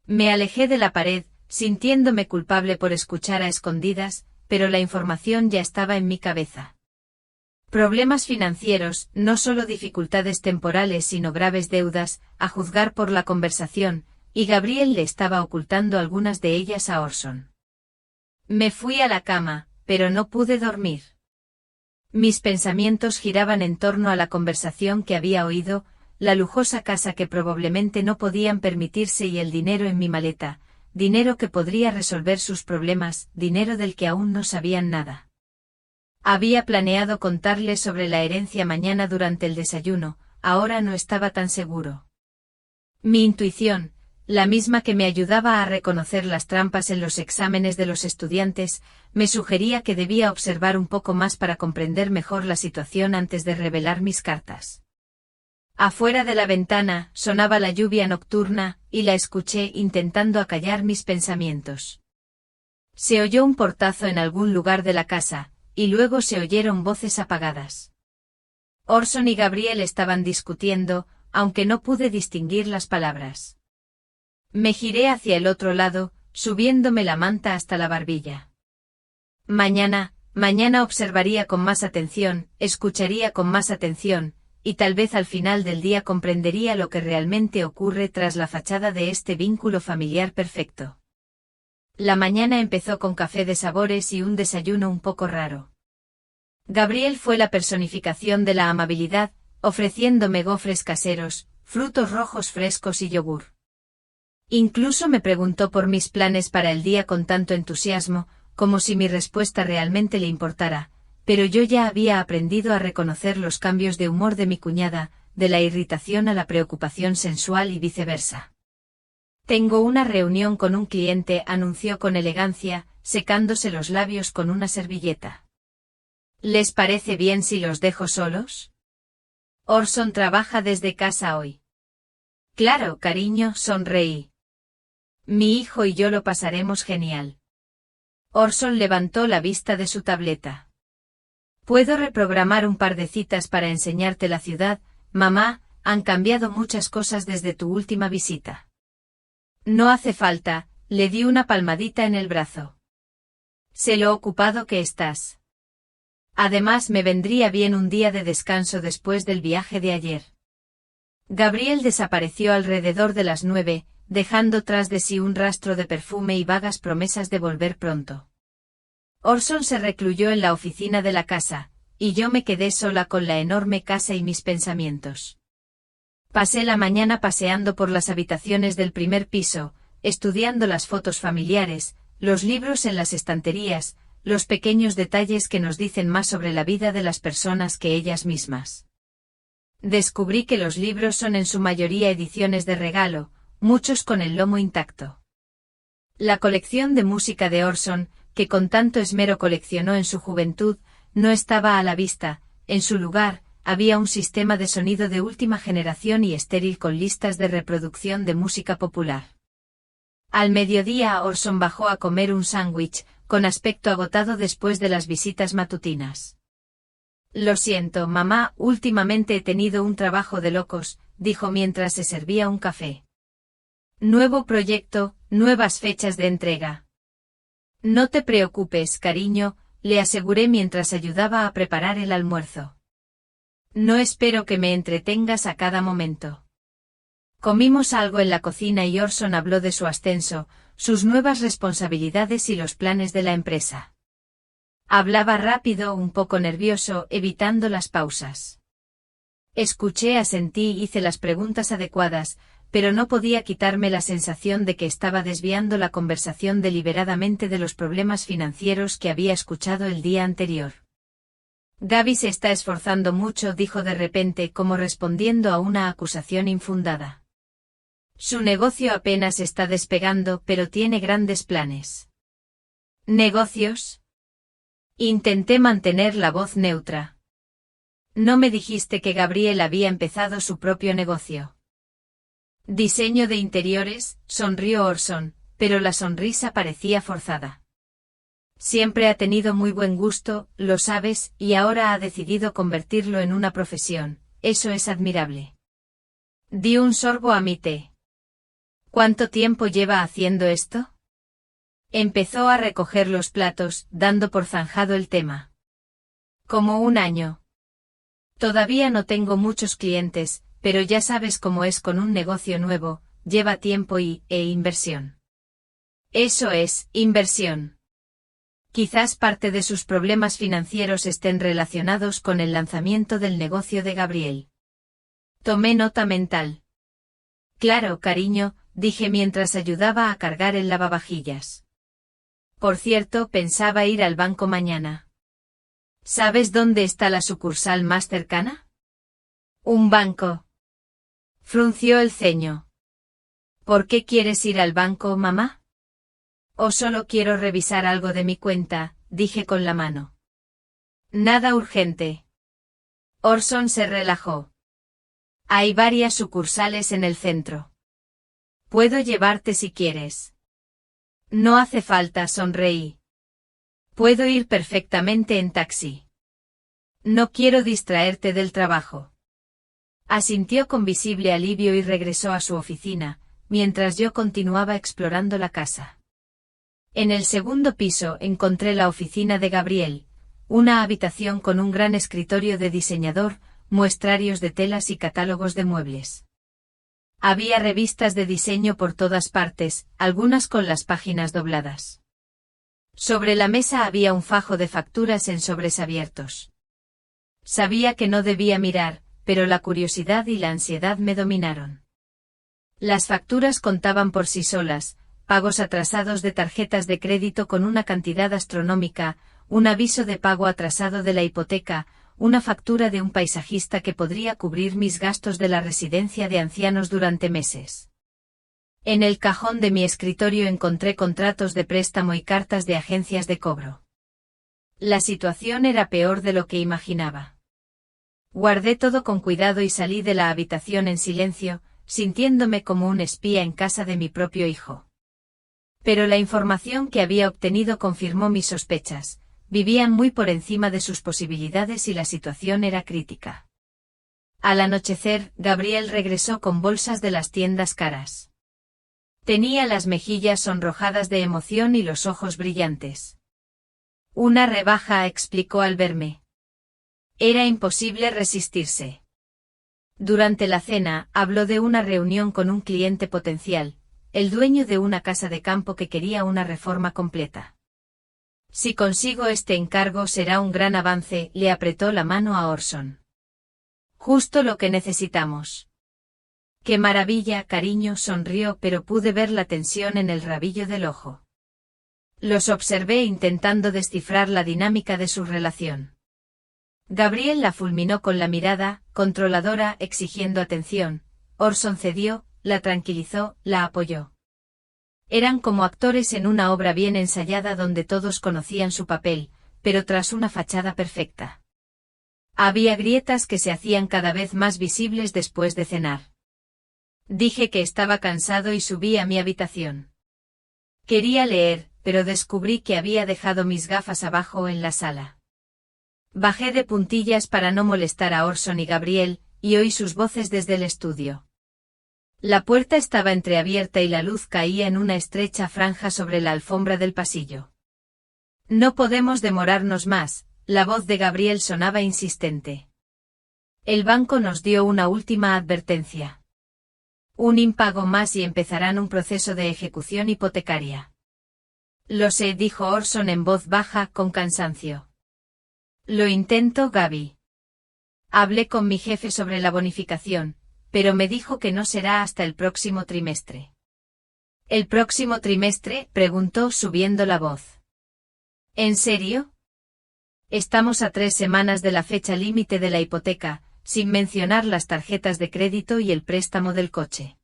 Me alejé de la pared, sintiéndome culpable por escuchar a escondidas, pero la información ya estaba en mi cabeza. Problemas financieros, no solo dificultades temporales sino graves deudas, a juzgar por la conversación, y Gabriel le estaba ocultando algunas de ellas a Orson. Me fui a la cama, pero no pude dormir. Mis pensamientos giraban en torno a la conversación que había oído, la lujosa casa que probablemente no podían permitirse y el dinero en mi maleta, dinero que podría resolver sus problemas, dinero del que aún no sabían nada. Había planeado contarles sobre la herencia mañana durante el desayuno, ahora no estaba tan seguro. Mi intuición, la misma que me ayudaba a reconocer las trampas en los exámenes de los estudiantes, me sugería que debía observar un poco más para comprender mejor la situación antes de revelar mis cartas. Afuera de la ventana, sonaba la lluvia nocturna, y la escuché intentando acallar mis pensamientos. Se oyó un portazo en algún lugar de la casa, y luego se oyeron voces apagadas. Orson y Gabriel estaban discutiendo, aunque no pude distinguir las palabras. Me giré hacia el otro lado, subiéndome la manta hasta la barbilla. Mañana observaría con más atención, escucharía con más atención, y tal vez al final del día comprendería lo que realmente ocurre tras la fachada de este vínculo familiar perfecto. La mañana empezó con café de sabores y un desayuno un poco raro. Gabriel fue la personificación de la amabilidad, ofreciéndome gofres caseros, frutos rojos frescos y yogur. Incluso me preguntó por mis planes para el día con tanto entusiasmo, como si mi respuesta realmente le importara, pero yo ya había aprendido a reconocer los cambios de humor de mi cuñada, de la irritación a la preocupación sensual y viceversa. Tengo una reunión con un cliente, anunció con elegancia, secándose los labios con una servilleta. ¿Les parece bien si los dejo solos? Orson trabaja desde casa hoy. Claro, cariño, sonreí. Mi hijo y yo lo pasaremos genial. Orson levantó la vista de su tableta. Puedo reprogramar un par de citas para enseñarte la ciudad, mamá, han cambiado muchas cosas desde tu última visita. No hace falta, le di una palmadita en el brazo. Sé lo ocupado que estás. Además me vendría bien un día de descanso después del viaje de ayer. Gabriel desapareció alrededor de las 9, dejando tras de sí un rastro de perfume y vagas promesas de volver pronto. Orson se recluyó en la oficina de la casa, y yo me quedé sola con la enorme casa y mis pensamientos. Pasé la mañana paseando por las habitaciones del primer piso, estudiando las fotos familiares, los libros en las estanterías, los pequeños detalles que nos dicen más sobre la vida de las personas que ellas mismas. Descubrí que los libros son en su mayoría ediciones de regalo, muchos con el lomo intacto. La colección de música de Orson, que con tanto esmero coleccionó en su juventud, no estaba a la vista. En su lugar, había un sistema de sonido de última generación y estéril con listas de reproducción de música popular. Al mediodía Orson bajó a comer un sándwich, con aspecto agotado después de las visitas matutinas. Lo siento, mamá, últimamente he tenido un trabajo de locos, dijo mientras se servía un café. Nuevo proyecto, nuevas fechas de entrega. No te preocupes, cariño, le aseguré mientras ayudaba a preparar el almuerzo. No espero que me entretengas a cada momento. Comimos algo en la cocina y Orson habló de su ascenso, sus nuevas responsabilidades y los planes de la empresa. Hablaba rápido, un poco nervioso, evitando las pausas. Escuché, asentí y hice las preguntas adecuadas, pero no podía quitarme la sensación de que estaba desviando la conversación deliberadamente de los problemas financieros que había escuchado el día anterior. Gaby se está esforzando mucho, dijo de repente, como respondiendo a una acusación infundada. Su negocio apenas está despegando, pero tiene grandes planes. ¿Negocios? Intenté mantener la voz neutra. ¿No me dijiste que Gabriel había empezado su propio negocio? Diseño de interiores, sonrió Orson, pero la sonrisa parecía forzada. Siempre ha tenido muy buen gusto, lo sabes, y ahora ha decidido convertirlo en una profesión. Eso es admirable. Di un sorbo a mi té. ¿Cuánto tiempo lleva haciendo esto? Empezó a recoger los platos, dando por zanjado el tema. Como un año. Todavía no tengo muchos clientes, pero ya sabes cómo es con un negocio nuevo, lleva tiempo e inversión. Eso es, inversión. Quizás parte de sus problemas financieros estén relacionados con el lanzamiento del negocio de Gabriel. Tomé nota mental. Claro, cariño, dije mientras ayudaba a cargar el lavavajillas. Por cierto, pensaba ir al banco mañana. ¿Sabes dónde está la sucursal más cercana? Un banco. Frunció el ceño. ¿Por qué quieres ir al banco, mamá? O solo quiero revisar algo de mi cuenta, dije con la mano. Nada urgente. Orson se relajó. Hay varias sucursales en el centro. Puedo llevarte si quieres. No hace falta, sonreí. Puedo ir perfectamente en taxi. No quiero distraerte del trabajo. Asintió con visible alivio y regresó a su oficina, mientras yo continuaba explorando la casa. En el segundo piso encontré la oficina de Gabriel, una habitación con un gran escritorio de diseñador, muestrarios de telas y catálogos de muebles. Había revistas de diseño por todas partes, algunas con las páginas dobladas. Sobre la mesa había un fajo de facturas en sobres abiertos. Sabía que no debía mirar, pero la curiosidad y la ansiedad me dominaron. Las facturas contaban por sí solas, pagos atrasados de tarjetas de crédito con una cantidad astronómica, un aviso de pago atrasado de la hipoteca, una factura de un paisajista que podría cubrir mis gastos de la residencia de ancianos durante meses. En el cajón de mi escritorio encontré contratos de préstamo y cartas de agencias de cobro. La situación era peor de lo que imaginaba. Guardé todo con cuidado y salí de la habitación en silencio, sintiéndome como un espía en casa de mi propio hijo. Pero la información que había obtenido confirmó mis sospechas. Vivían muy por encima de sus posibilidades y la situación era crítica. Al anochecer, Gabriel regresó con bolsas de las tiendas caras. Tenía las mejillas sonrojadas de emoción y los ojos brillantes. Una rebaja, explicó al verme. Era imposible resistirse. Durante la cena, habló de una reunión con un cliente potencial, el dueño de una casa de campo que quería una reforma completa. Si consigo este encargo será un gran avance, le apretó la mano a Orson. Justo lo que necesitamos. ¡Qué maravilla, cariño!, sonrió, pero pude ver la tensión en el rabillo del ojo. Los observé intentando descifrar la dinámica de su relación. Gabriel la fulminó con la mirada, controladora, exigiendo atención. Orson cedió, la tranquilizó, la apoyó. Eran como actores en una obra bien ensayada donde todos conocían su papel, pero tras una fachada perfecta. Había grietas que se hacían cada vez más visibles después de cenar. Dije que estaba cansado y subí a mi habitación. Quería leer, pero descubrí que había dejado mis gafas abajo en la sala. Bajé de puntillas para no molestar a Orson y Gabriel, y oí sus voces desde el estudio. La puerta estaba entreabierta y la luz caía en una estrecha franja sobre la alfombra del pasillo. No podemos demorarnos más, la voz de Gabriel sonaba insistente. El banco nos dio una última advertencia. Un impago más y empezarán un proceso de ejecución hipotecaria. Lo sé, dijo Orson en voz baja, con cansancio. Lo intento, Gaby. Hablé con mi jefe sobre la bonificación, pero me dijo que no será hasta el próximo trimestre. ¿El próximo trimestre?, preguntó subiendo la voz. ¿En serio? Estamos a 3 semanas de la fecha límite de la hipoteca, sin mencionar las tarjetas de crédito y el préstamo del coche.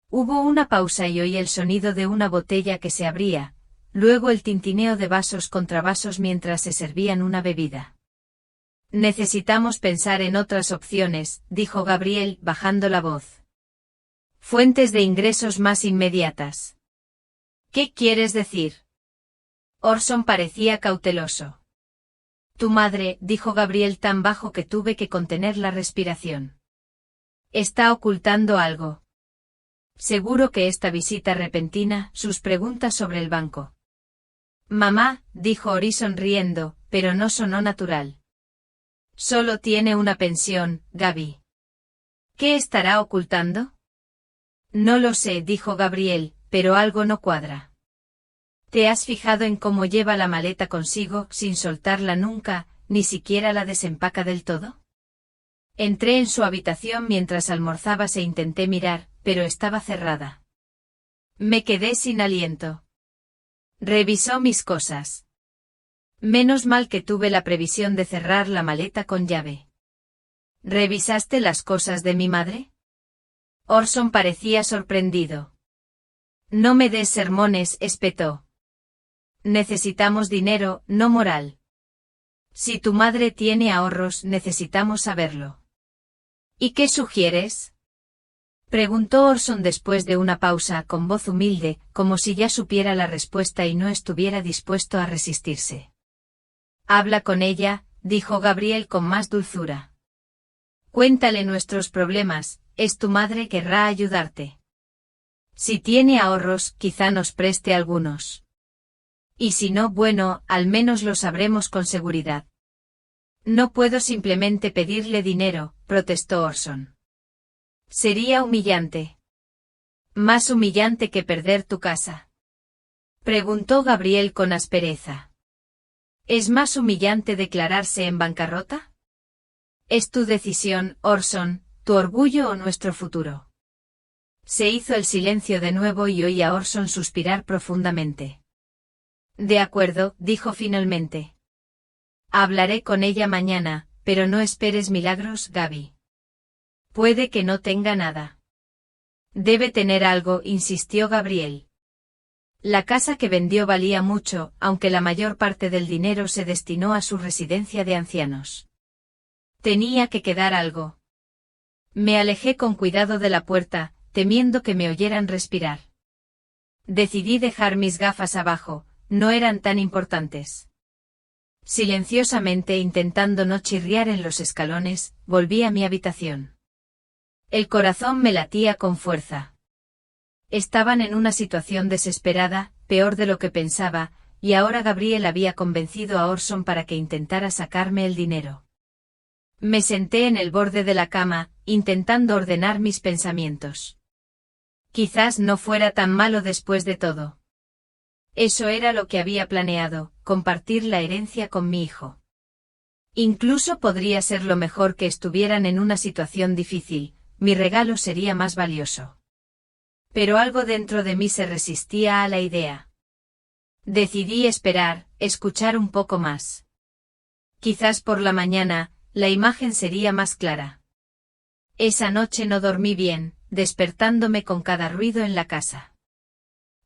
Hubo una pausa y oí el sonido de una botella que se abría, luego el tintineo de vasos contra vasos mientras se servían una bebida. Necesitamos pensar en otras opciones, dijo Gabriel, bajando la voz. Fuentes de ingresos más inmediatas. ¿Qué quieres decir? Orson parecía cauteloso. Tu madre, dijo Gabriel tan bajo que tuve que contener la respiración. Está ocultando algo. Seguro que esta visita repentina, sus preguntas sobre el banco. Mamá, dijo Ori sonriendo, pero no sonó natural. Solo tiene una pensión, Gaby. ¿Qué estará ocultando? No lo sé, dijo Gabriel, pero algo no cuadra. ¿Te has fijado en cómo lleva la maleta consigo, sin soltarla nunca, ni siquiera la desempaca del todo? Entré en su habitación mientras almorzabas e intenté mirar, pero estaba cerrada. Me quedé sin aliento. Revisó mis cosas. Menos mal que tuve la previsión de cerrar la maleta con llave. ¿Revisaste las cosas de mi madre? Orson parecía sorprendido. No me des sermones, espetó. Necesitamos dinero, no moral. Si tu madre tiene ahorros, necesitamos saberlo. ¿Y qué sugieres? Preguntó Orson después de una pausa, con voz humilde, como si ya supiera la respuesta y no estuviera dispuesto a resistirse. Habla con ella, dijo Gabriel con más dulzura. Cuéntale nuestros problemas, es tu madre, querrá ayudarte. Si tiene ahorros, quizá nos preste algunos. Y si no, bueno, al menos lo sabremos con seguridad. No puedo simplemente pedirle dinero, protestó Orson. Sería humillante. ¿Más humillante que perder tu casa? Preguntó Gabriel con aspereza. ¿Es más humillante declararse en bancarrota? Es tu decisión, Orson, tu orgullo o nuestro futuro. Se hizo el silencio de nuevo y oí a Orson suspirar profundamente. De acuerdo, dijo finalmente. Hablaré con ella mañana, pero no esperes milagros, Gaby. Puede que no tenga nada. Debe tener algo, insistió Gabriel. La casa que vendió valía mucho, aunque la mayor parte del dinero se destinó a su residencia de ancianos. Tenía que quedar algo. Me alejé con cuidado de la puerta, temiendo que me oyeran respirar. Decidí dejar mis gafas abajo, no eran tan importantes. Silenciosamente, intentando no chirriar en los escalones, volví a mi habitación. El corazón me latía con fuerza. Estaban en una situación desesperada, peor de lo que pensaba, y ahora Gabriel había convencido a Orson para que intentara sacarme el dinero. Me senté en el borde de la cama, intentando ordenar mis pensamientos. Quizás no fuera tan malo después de todo. Eso era lo que había planeado, compartir la herencia con mi hijo. Incluso podría ser lo mejor que estuvieran en una situación difícil, mi regalo sería más valioso. Pero algo dentro de mí se resistía a la idea. Decidí esperar, escuchar un poco más. Quizás por la mañana, la imagen sería más clara. Esa noche no dormí bien, despertándome con cada ruido en la casa.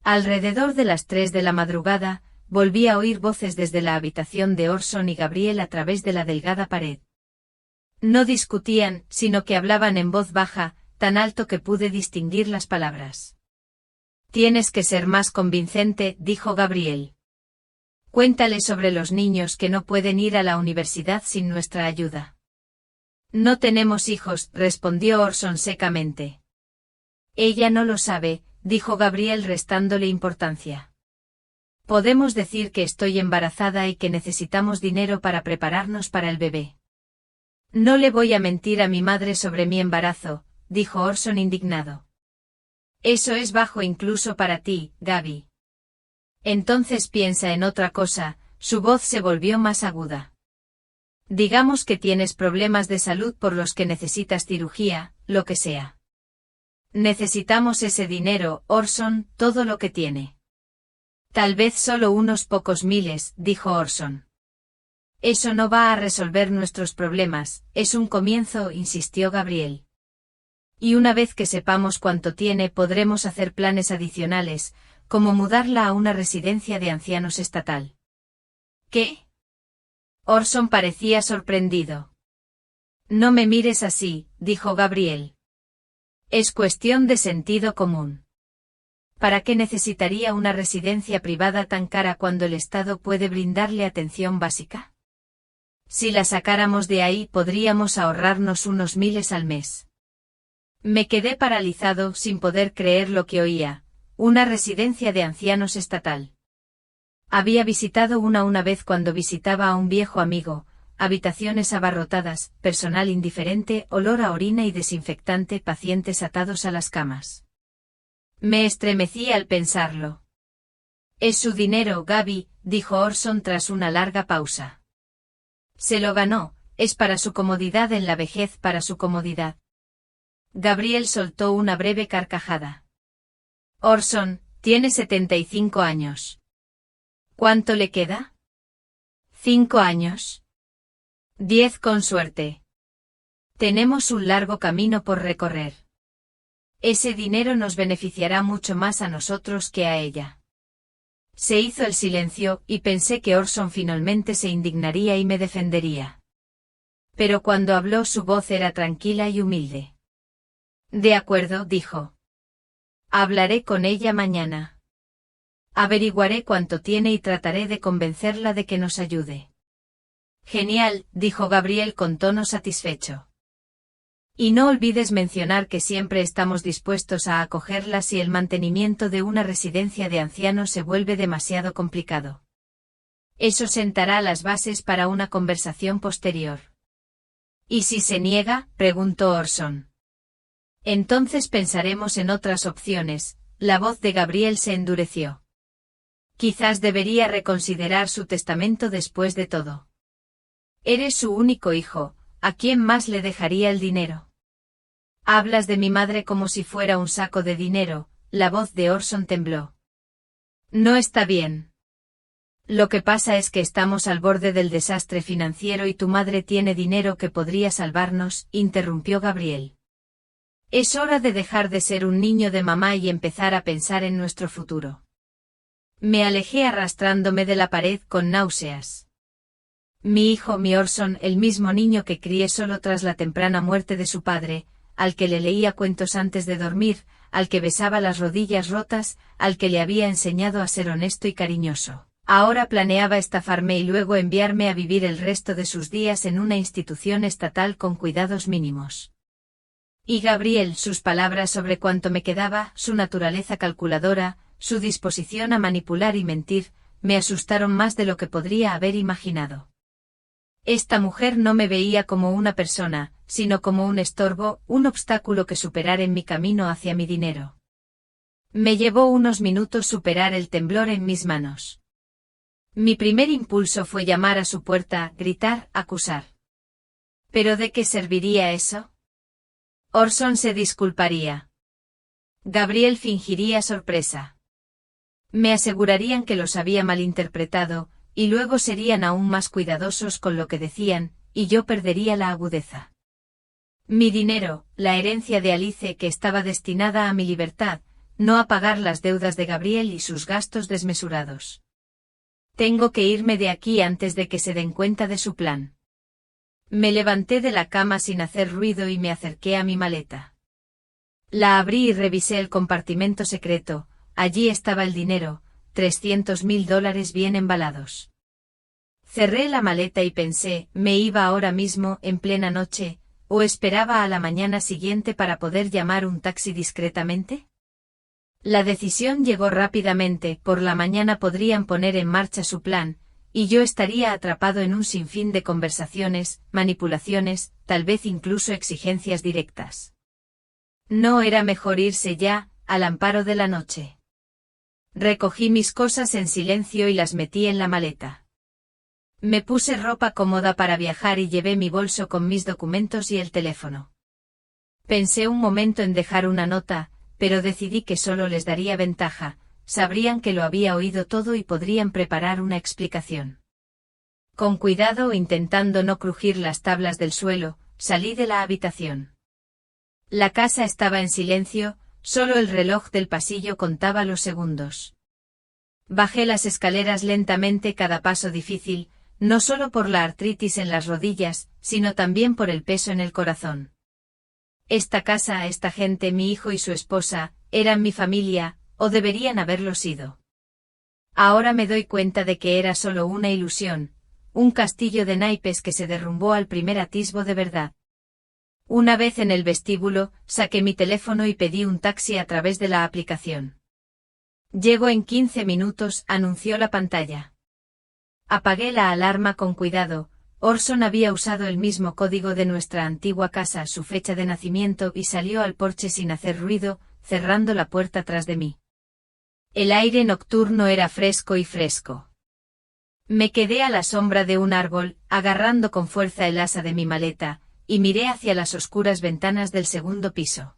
Alrededor de las 3 de la madrugada, volví a oír voces desde la habitación de Orson y Gabriel a través de la delgada pared. No discutían, sino que hablaban en voz baja, tan alto que pude distinguir las palabras. Tienes que ser más convincente, dijo Gabriel. Cuéntale sobre los niños que no pueden ir a la universidad sin nuestra ayuda. No tenemos hijos, respondió Orson secamente. Ella no lo sabe, dijo Gabriel restándole importancia. Podemos decir que estoy embarazada y que necesitamos dinero para prepararnos para el bebé. No le voy a mentir a mi madre sobre mi embarazo, dijo Orson indignado. Eso es bajo incluso para ti, Gaby. Entonces piensa en otra cosa, su voz se volvió más aguda. Digamos que tienes problemas de salud por los que necesitas cirugía, lo que sea. Necesitamos ese dinero, Orson, todo lo que tiene. Tal vez solo unos pocos miles, dijo Orson. Eso no va a resolver nuestros problemas, es un comienzo, insistió Gabriel. Y una vez que sepamos cuánto tiene podremos hacer planes adicionales, como mudarla a una residencia de ancianos estatal. ¿Qué? Orson parecía sorprendido. No me mires así, dijo Gabriel. Es cuestión de sentido común. ¿Para qué necesitaría una residencia privada tan cara cuando el Estado puede brindarle atención básica? Si la sacáramos de ahí podríamos ahorrarnos unos miles al mes. Me quedé paralizado sin poder creer lo que oía, una residencia de ancianos estatal. Había visitado una vez cuando visitaba a un viejo amigo, habitaciones abarrotadas, personal indiferente, olor a orina y desinfectante, pacientes atados a las camas. Me estremecí al pensarlo. Es su dinero, Gaby, dijo Orson tras una larga pausa. Se lo ganó, es para su comodidad en la vejez, para su comodidad. Gabriel soltó una breve carcajada. Orson, tiene 75 años. ¿Cuánto le queda? 5 años. 10 con suerte. Tenemos un largo camino por recorrer. Ese dinero nos beneficiará mucho más a nosotros que a ella. Se hizo el silencio, y pensé que Orson finalmente se indignaría y me defendería. Pero cuando habló su voz era tranquila y humilde. De acuerdo, dijo. Hablaré con ella mañana. Averiguaré cuánto tiene y trataré de convencerla de que nos ayude. Genial, dijo Gabriel con tono satisfecho. Y no olvides mencionar que siempre estamos dispuestos a acogerla si el mantenimiento de una residencia de ancianos se vuelve demasiado complicado. Eso sentará las bases para una conversación posterior. ¿Y si se niega?, preguntó Orson. Entonces pensaremos en otras opciones. La voz de Gabriel se endureció. Quizás debería reconsiderar su testamento después de todo. Eres su único hijo, ¿a quién más le dejaría el dinero? Hablas de mi madre como si fuera un saco de dinero, la voz de Orson tembló. No está bien. Lo que pasa es que estamos al borde del desastre financiero y tu madre tiene dinero que podría salvarnos, interrumpió Gabriel. Es hora de dejar de ser un niño de mamá y empezar a pensar en nuestro futuro. Me alejé arrastrándome de la pared con náuseas. Mi hijo, mi Orson, el mismo niño que crié solo tras la temprana muerte de su padre, al que le leía cuentos antes de dormir, al que besaba las rodillas rotas, al que le había enseñado a ser honesto y cariñoso. Ahora planeaba estafarme y luego enviarme a vivir el resto de sus días en una institución estatal con cuidados mínimos. Y Gabriel, sus palabras sobre cuánto me quedaba, su naturaleza calculadora, su disposición a manipular y mentir, me asustaron más de lo que podría haber imaginado. Esta mujer no me veía como una persona, sino como un estorbo, un obstáculo que superar en mi camino hacia mi dinero. Me llevó unos minutos superar el temblor en mis manos. Mi primer impulso fue llamar a su puerta, gritar, acusar. ¿Pero de qué serviría eso? Orson se disculparía. Gabriel fingiría sorpresa. Me asegurarían que los había malinterpretado, y luego serían aún más cuidadosos con lo que decían, y yo perdería la agudeza. Mi dinero, la herencia de Alice que estaba destinada a mi libertad, no a pagar las deudas de Gabriel y sus gastos desmesurados. Tengo que irme de aquí antes de que se den cuenta de su plan. Me levanté de la cama sin hacer ruido y me acerqué a mi maleta. La abrí y revisé el compartimento secreto. Allí estaba el dinero, $300.000 bien embalados. Cerré la maleta y pensé, ¿me iba ahora mismo, en plena noche, o esperaba a la mañana siguiente para poder llamar un taxi discretamente? La decisión llegó rápidamente, por la mañana podrían poner en marcha su plan, y yo estaría atrapado en un sinfín de conversaciones, manipulaciones, tal vez incluso exigencias directas. ¿No era mejor irse ya, al amparo de la noche? Recogí mis cosas en silencio y las metí en la maleta. Me puse ropa cómoda para viajar y llevé mi bolso con mis documentos y el teléfono. Pensé un momento en dejar una nota, pero decidí que solo les daría ventaja, sabrían que lo había oído todo y podrían preparar una explicación. Con cuidado, intentando no crujir las tablas del suelo, salí de la habitación. La casa estaba en silencio, solo el reloj del pasillo contaba los segundos. Bajé las escaleras lentamente, cada paso difícil, no solo por la artritis en las rodillas, sino también por el peso en el corazón. Esta casa, esta gente, mi hijo y su esposa, eran mi familia, o deberían haberlo sido. Ahora me doy cuenta de que era solo una ilusión, un castillo de naipes que se derrumbó al primer atisbo de verdad. Una vez en el vestíbulo, saqué mi teléfono y pedí un taxi a través de la aplicación. Llego en 15 minutos, anunció la pantalla. Apagué la alarma con cuidado. Orson había usado el mismo código de nuestra antigua casa, su fecha de nacimiento, y salió al porche sin hacer ruido, cerrando la puerta tras de mí. El aire nocturno era fresco y fresco. Me quedé a la sombra de un árbol, agarrando con fuerza el asa de mi maleta, y miré hacia las oscuras ventanas del segundo piso.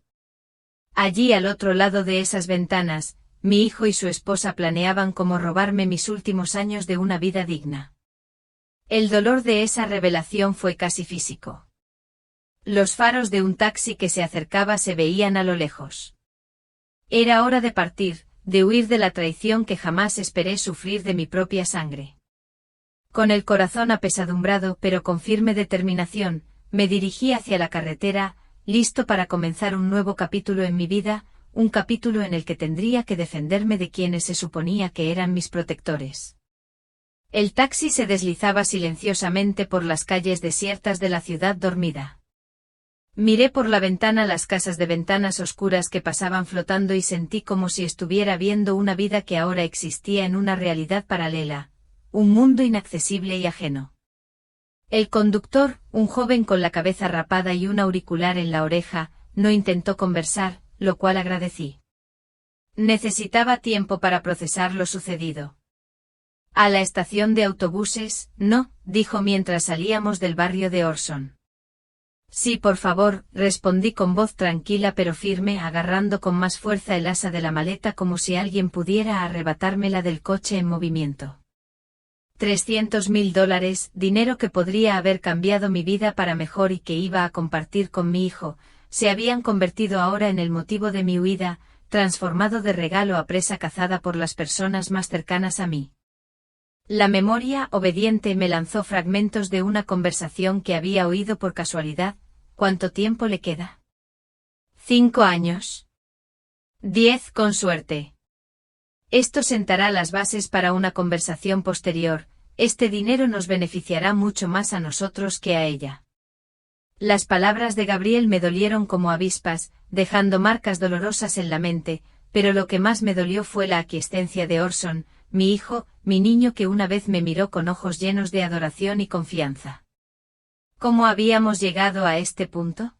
Allí, al otro lado de esas ventanas, mi hijo y su esposa planeaban cómo robarme mis últimos años de una vida digna. El dolor de esa revelación fue casi físico. Los faros de un taxi que se acercaba se veían a lo lejos. Era hora de partir, de huir de la traición que jamás esperé sufrir de mi propia sangre. Con el corazón apesadumbrado pero con firme determinación, me dirigí hacia la carretera, listo para comenzar un nuevo capítulo en mi vida, un capítulo en el que tendría que defenderme de quienes se suponía que eran mis protectores. El taxi se deslizaba silenciosamente por las calles desiertas de la ciudad dormida. Miré por la ventana las casas de ventanas oscuras que pasaban flotando y sentí como si estuviera viendo una vida que ahora existía en una realidad paralela, un mundo inaccesible y ajeno. El conductor, un joven con la cabeza rapada y un auricular en la oreja, no intentó conversar, lo cual agradecí. Necesitaba tiempo para procesar lo sucedido. A la estación de autobuses, no, dijo mientras salíamos del barrio de Orson. Sí, por favor, respondí con voz tranquila pero firme, agarrando con más fuerza el asa de la maleta como si alguien pudiera arrebatármela del coche en movimiento. $300.000, dinero que podría haber cambiado mi vida para mejor y que iba a compartir con mi hijo, se habían convertido ahora en el motivo de mi huida, transformado de regalo a presa cazada por las personas más cercanas a mí. La memoria obediente me lanzó fragmentos de una conversación que había oído por casualidad. ¿Cuánto tiempo le queda? 5 años. 10 con suerte. Esto sentará las bases para una conversación posterior. Este dinero nos beneficiará mucho más a nosotros que a ella. Las palabras de Gabriel me dolieron como avispas, dejando marcas dolorosas en la mente, pero lo que más me dolió fue la aquiescencia de Orson, mi hijo, mi niño que una vez me miró con ojos llenos de adoración y confianza. ¿Cómo habíamos llegado a este punto?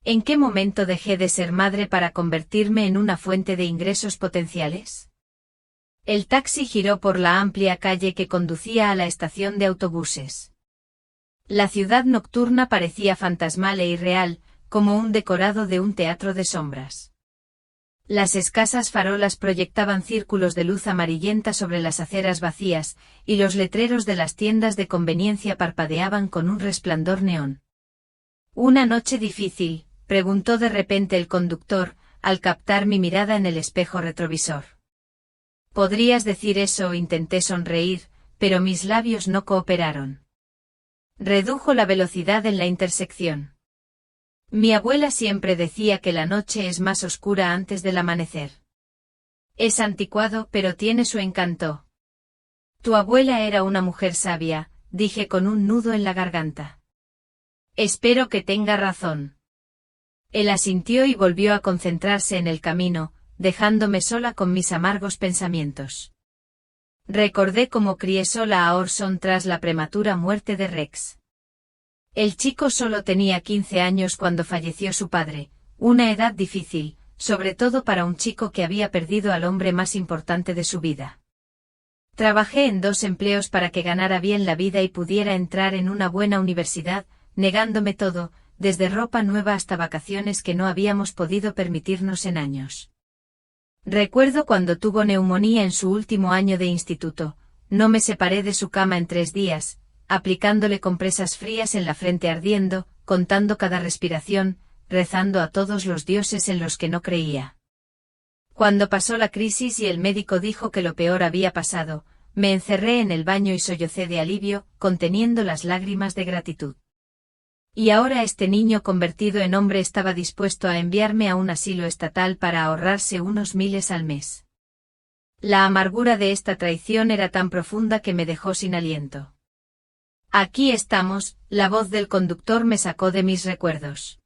¿En qué momento dejé de ser madre para convertirme en una fuente de ingresos potenciales? El taxi giró por la amplia calle que conducía a la estación de autobuses. La ciudad nocturna parecía fantasmal e irreal, como un decorado de un teatro de sombras. Las escasas farolas proyectaban círculos de luz amarillenta sobre las aceras vacías, y los letreros de las tiendas de conveniencia parpadeaban con un resplandor neón. ¿Una noche difícil?, preguntó de repente el conductor, al captar mi mirada en el espejo retrovisor. Podrías decir eso, intenté sonreír, pero mis labios no cooperaron. Redujo la velocidad en la intersección. Mi abuela siempre decía que la noche es más oscura antes del amanecer. Es anticuado, pero tiene su encanto. Tu abuela era una mujer sabia, dije con un nudo en la garganta. Espero que tenga razón. Él asintió y volvió a concentrarse en el camino, dejándome sola con mis amargos pensamientos. Recordé cómo crié sola a Orson tras la prematura muerte de Rex. El chico solo tenía 15 años cuando falleció su padre, una edad difícil, sobre todo para un chico que había perdido al hombre más importante de su vida. Trabajé en 2 empleos para que ganara bien la vida y pudiera entrar en una buena universidad, negándome todo, desde ropa nueva hasta vacaciones que no habíamos podido permitirnos en años. Recuerdo cuando tuvo neumonía en su último año de instituto, no me separé de su cama en 3 días, aplicándole compresas frías en la frente ardiendo, contando cada respiración, rezando a todos los dioses en los que no creía. Cuando pasó la crisis y el médico dijo que lo peor había pasado, me encerré en el baño y sollocé de alivio, conteniendo las lágrimas de gratitud. Y ahora este niño convertido en hombre estaba dispuesto a enviarme a un asilo estatal para ahorrarse unos miles al mes. La amargura de esta traición era tan profunda que me dejó sin aliento. Aquí estamos, la voz del conductor me sacó de mis recuerdos.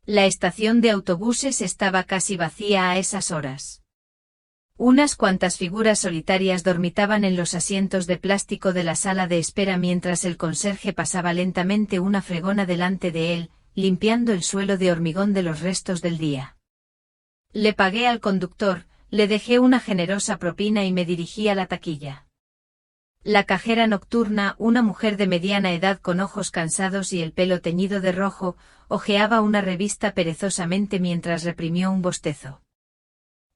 La estación de autobuses estaba casi vacía a esas horas. Unas cuantas figuras solitarias dormitaban en los asientos de plástico de la sala de espera mientras el conserje pasaba lentamente una fregona delante de él, limpiando el suelo de hormigón de los restos del día. Le pagué al conductor, le dejé una generosa propina y me dirigí a la taquilla. La cajera nocturna, una mujer de mediana edad con ojos cansados y el pelo teñido de rojo, hojeaba una revista perezosamente mientras reprimió un bostezo.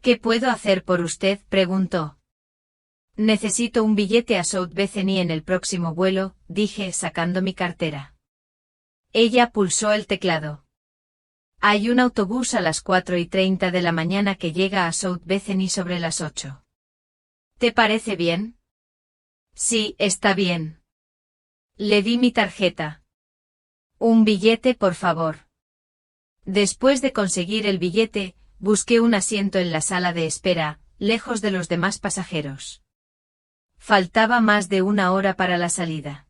¿Qué puedo hacer por usted?, preguntó. Necesito un billete a South Bethany en el próximo vuelo, dije sacando mi cartera. Ella pulsó el teclado. Hay un autobús a las 4:30 de la mañana que llega a South Bethany sobre las 8. ¿Te parece bien? Sí, está bien. Le di mi tarjeta. Un billete, por favor. Después de conseguir el billete, busqué un asiento en la sala de espera, lejos de los demás pasajeros. Faltaba más de 1 hora para la salida.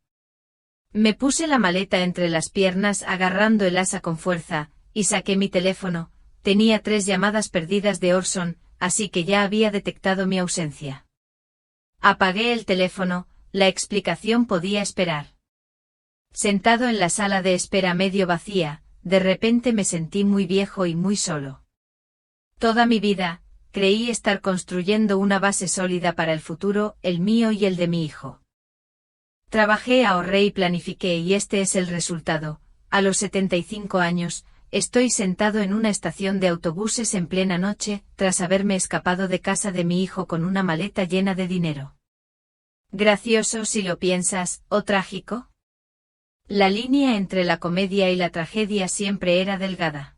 Me puse la maleta entre las piernas agarrando el asa con fuerza, y saqué mi teléfono. Tenía 3 llamadas perdidas de Orson, así que ya había detectado mi ausencia. Apagué el teléfono, la explicación podía esperar. Sentado en la sala de espera medio vacía, de repente me sentí muy viejo y muy solo. Toda mi vida, creí estar construyendo una base sólida para el futuro, el mío y el de mi hijo. Trabajé, ahorré y planifiqué y este es el resultado. A los 75 años, estoy sentado en una estación de autobuses en plena noche, tras haberme escapado de casa de mi hijo con una maleta llena de dinero. ¿Gracioso si lo piensas, o trágico? La línea entre la comedia y la tragedia siempre era delgada.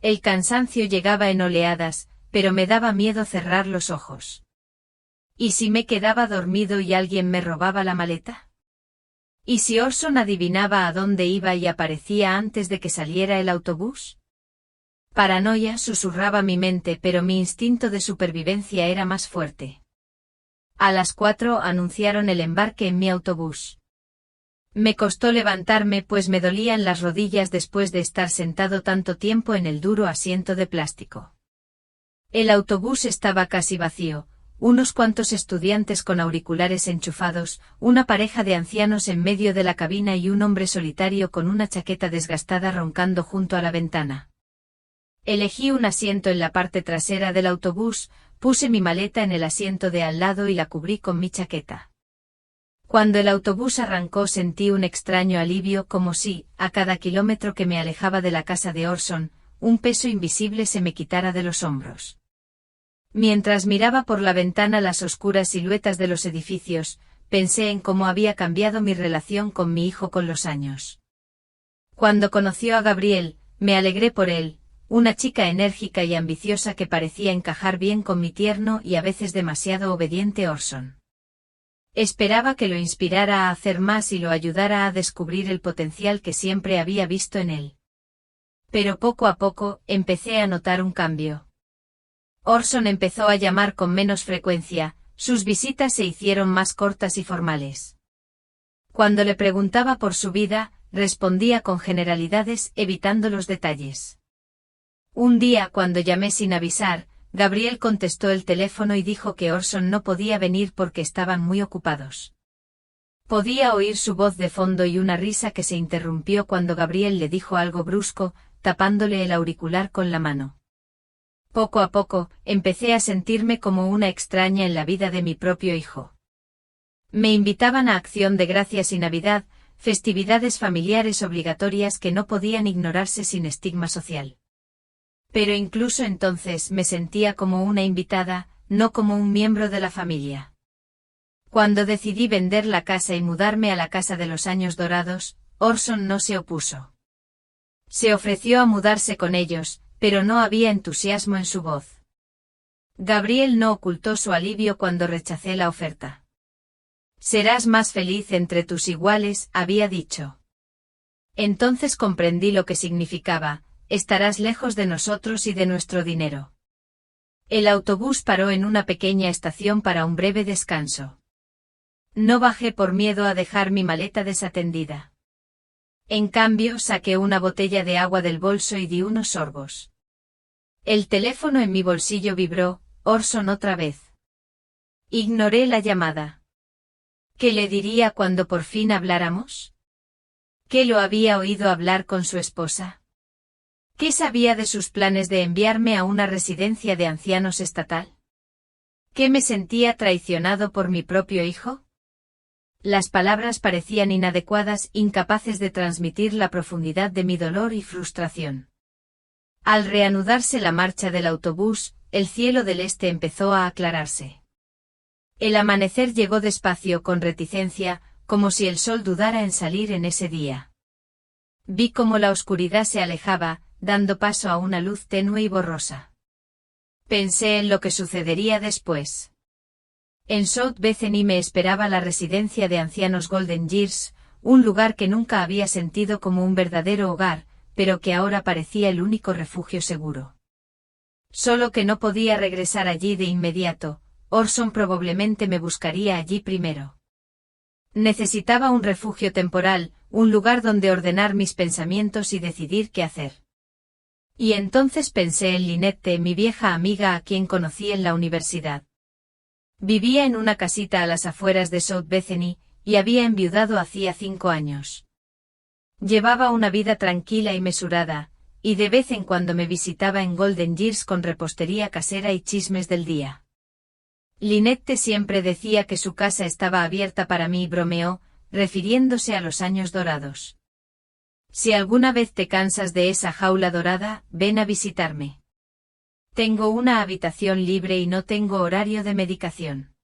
El cansancio llegaba en oleadas, pero me daba miedo cerrar los ojos. ¿Y si me quedaba dormido y alguien me robaba la maleta? ¿Y si Orson adivinaba a dónde iba y aparecía antes de que saliera el autobús? Paranoia, susurraba mi mente, pero mi instinto de supervivencia era más fuerte. A las 4 anunciaron el embarque en mi autobús. Me costó levantarme pues me dolían las rodillas después de estar sentado tanto tiempo en el duro asiento de plástico. El autobús estaba casi vacío, unos cuantos estudiantes con auriculares enchufados, una pareja de ancianos en medio de la cabina y un hombre solitario con una chaqueta desgastada roncando junto a la ventana. Elegí un asiento en la parte trasera del autobús, puse mi maleta en el asiento de al lado y la cubrí con mi chaqueta. Cuando el autobús arrancó sentí un extraño alivio, como si, a cada kilómetro que me alejaba de la casa de Orson, un peso invisible se me quitara de los hombros. Mientras miraba por la ventana las oscuras siluetas de los edificios, pensé en cómo había cambiado mi relación con mi hijo con los años. Cuando conoció a Gabriel, me alegré por él, una chica enérgica y ambiciosa que parecía encajar bien con mi tierno y a veces demasiado obediente Orson. Esperaba que lo inspirara a hacer más y lo ayudara a descubrir el potencial que siempre había visto en él. Pero poco a poco, empecé a notar un cambio. Orson empezó a llamar con menos frecuencia, sus visitas se hicieron más cortas y formales. Cuando le preguntaba por su vida, respondía con generalidades, evitando los detalles. Un día, cuando llamé sin avisar, Gabriel contestó el teléfono y dijo que Orson no podía venir porque estaban muy ocupados. Podía oír su voz de fondo y una risa que se interrumpió cuando Gabriel le dijo algo brusco, tapándole el auricular con la mano. Poco a poco, empecé a sentirme como una extraña en la vida de mi propio hijo. Me invitaban a Acción de Gracias y Navidad, festividades familiares obligatorias que no podían ignorarse sin estigma social. Pero incluso entonces me sentía como una invitada, no como un miembro de la familia. Cuando decidí vender la casa y mudarme a la casa de los años dorados, Orson no se opuso. Se ofreció a mudarse con ellos, pero no había entusiasmo en su voz. Gabriel no ocultó su alivio cuando rechacé la oferta. Serás más feliz entre tus iguales, había dicho. Entonces comprendí lo que significaba. Estarás lejos de nosotros y de nuestro dinero. El autobús paró en una pequeña estación para un breve descanso. No bajé por miedo a dejar mi maleta desatendida. En cambio, saqué una botella de agua del bolso y di unos sorbos. El teléfono en mi bolsillo vibró, Orson otra vez. Ignoré la llamada. ¿Qué le diría cuando por fin habláramos? ¿Qué lo había oído hablar con su esposa? ¿Qué sabía de sus planes de enviarme a una residencia de ancianos estatal? ¿Qué me sentía traicionado por mi propio hijo? Las palabras parecían inadecuadas, incapaces de transmitir la profundidad de mi dolor y frustración. Al reanudarse la marcha del autobús, el cielo del este empezó a aclararse. El amanecer llegó despacio, con reticencia, como si el sol dudara en salir en ese día. Vi cómo la oscuridad se alejaba, dando paso a una luz tenue y borrosa. Pensé en lo que sucedería después. En South Bethany me esperaba la residencia de ancianos Golden Years, un lugar que nunca había sentido como un verdadero hogar, pero que ahora parecía el único refugio seguro. Solo que no podía regresar allí de inmediato, Orson probablemente me buscaría allí primero. Necesitaba un refugio temporal, un lugar donde ordenar mis pensamientos y decidir qué hacer. Y entonces pensé en Lynette, mi vieja amiga a quien conocí en la universidad. Vivía en una casita a las afueras de South Bethany, y había enviudado hacía 5 años. Llevaba una vida tranquila y mesurada, y de vez en cuando me visitaba en Golden Years con repostería casera y chismes del día. Lynette siempre decía que su casa estaba abierta para mí y bromeó, refiriéndose a los años dorados. Si alguna vez te cansas de esa jaula dorada, ven a visitarme. Tengo una habitación libre y no tengo horario de medicación.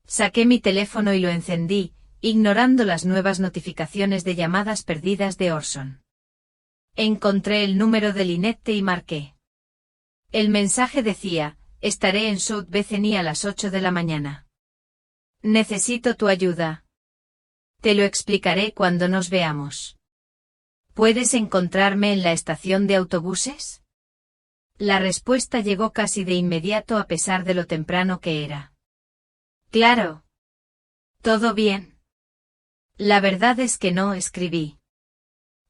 Saqué mi teléfono y lo encendí, ignorando las nuevas notificaciones de llamadas perdidas de Orson. Encontré el número de Lynette y marqué. El mensaje decía: estaré en South Bethany a las 8 de la mañana. Necesito tu ayuda. Te lo explicaré cuando nos veamos. ¿Puedes encontrarme en la estación de autobuses? La respuesta llegó casi de inmediato a pesar de lo temprano que era. Claro. ¿Todo bien? La verdad es que no, escribí.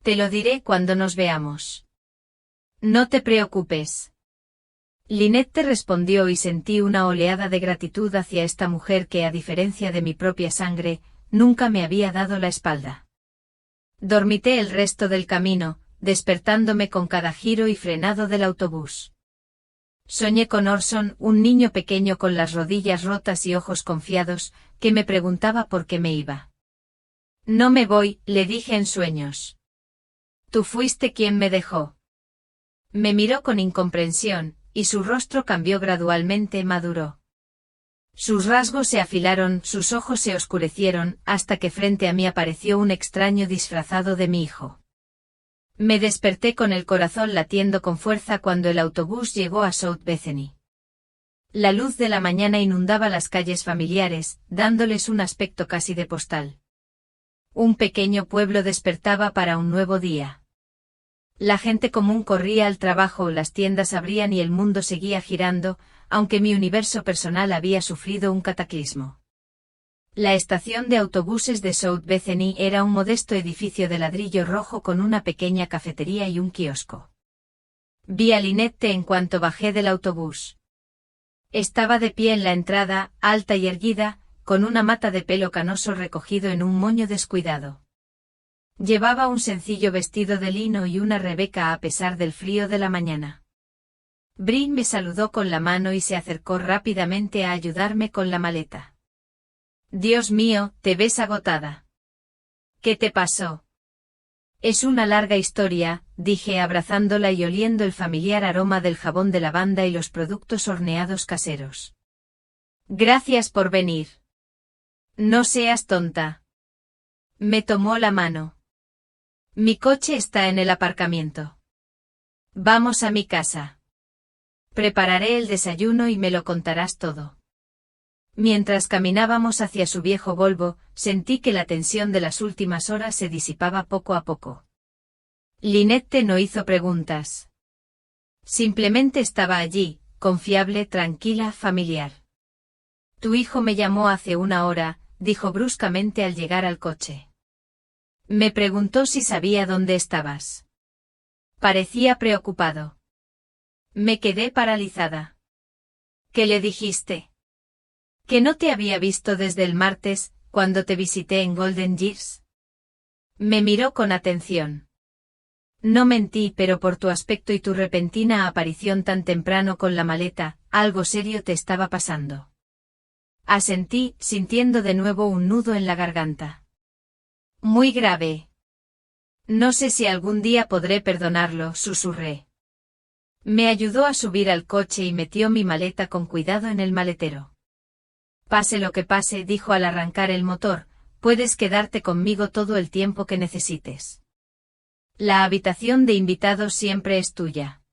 Te lo diré cuando nos veamos. No te preocupes. Lynette respondió y sentí una oleada de gratitud hacia esta mujer que, a diferencia de mi propia sangre, nunca me había dado la espalda. Dormité el resto del camino, despertándome con cada giro y frenado del autobús. Soñé con Orson, un niño pequeño con las rodillas rotas y ojos confiados, que me preguntaba por qué me iba. No me voy, le dije en sueños. Tú fuiste quien me dejó. Me miró con incomprensión, y su rostro cambió gradualmente, maduró. Sus rasgos se afilaron, sus ojos se oscurecieron, hasta que frente a mí apareció un extraño disfrazado de mi hijo. Me desperté con el corazón latiendo con fuerza cuando el autobús llegó a South Bethany. La luz de la mañana inundaba las calles familiares, dándoles un aspecto casi de postal. Un pequeño pueblo despertaba para un nuevo día. La gente común corría al trabajo, las tiendas abrían y el mundo seguía girando, aunque mi universo personal había sufrido un cataclismo. La estación de autobuses de South Bethany era un modesto edificio de ladrillo rojo con una pequeña cafetería y un kiosco. Vi a Lynette en cuanto bajé del autobús. Estaba de pie en la entrada, alta y erguida, con una mata de pelo canoso recogido en un moño descuidado. Llevaba un sencillo vestido de lino y una rebeca a pesar del frío de la mañana. Brin me saludó con la mano y se acercó rápidamente a ayudarme con la maleta. Dios mío, te ves agotada. ¿Qué te pasó? Es una larga historia, dije abrazándola y oliendo el familiar aroma del jabón de lavanda y los productos horneados caseros. Gracias por venir. No seas tonta. Me tomó la mano. Mi coche está en el aparcamiento. Vamos a mi casa. Prepararé el desayuno y me lo contarás todo. Mientras caminábamos hacia su viejo Volvo, sentí que la tensión de las últimas horas se disipaba poco a poco. Lynette no hizo preguntas. Simplemente estaba allí, confiable, tranquila, familiar. Tu hijo me llamó hace una hora, dijo bruscamente al llegar al coche. Me preguntó si sabía dónde estabas. Parecía preocupado. Me quedé paralizada. ¿Qué le dijiste? Que no te había visto desde el martes, cuando te visité en Golden Years. Me miró con atención. No mentí, pero por tu aspecto y tu repentina aparición tan temprano con la maleta, algo serio te estaba pasando. Asentí, sintiendo de nuevo un nudo en la garganta. Muy grave. No sé si algún día podré perdonarlo, susurré. Me ayudó a subir al coche y metió mi maleta con cuidado en el maletero. Pase lo que pase, dijo al arrancar el motor, puedes quedarte conmigo todo el tiempo que necesites. La habitación de invitados siempre es tuya.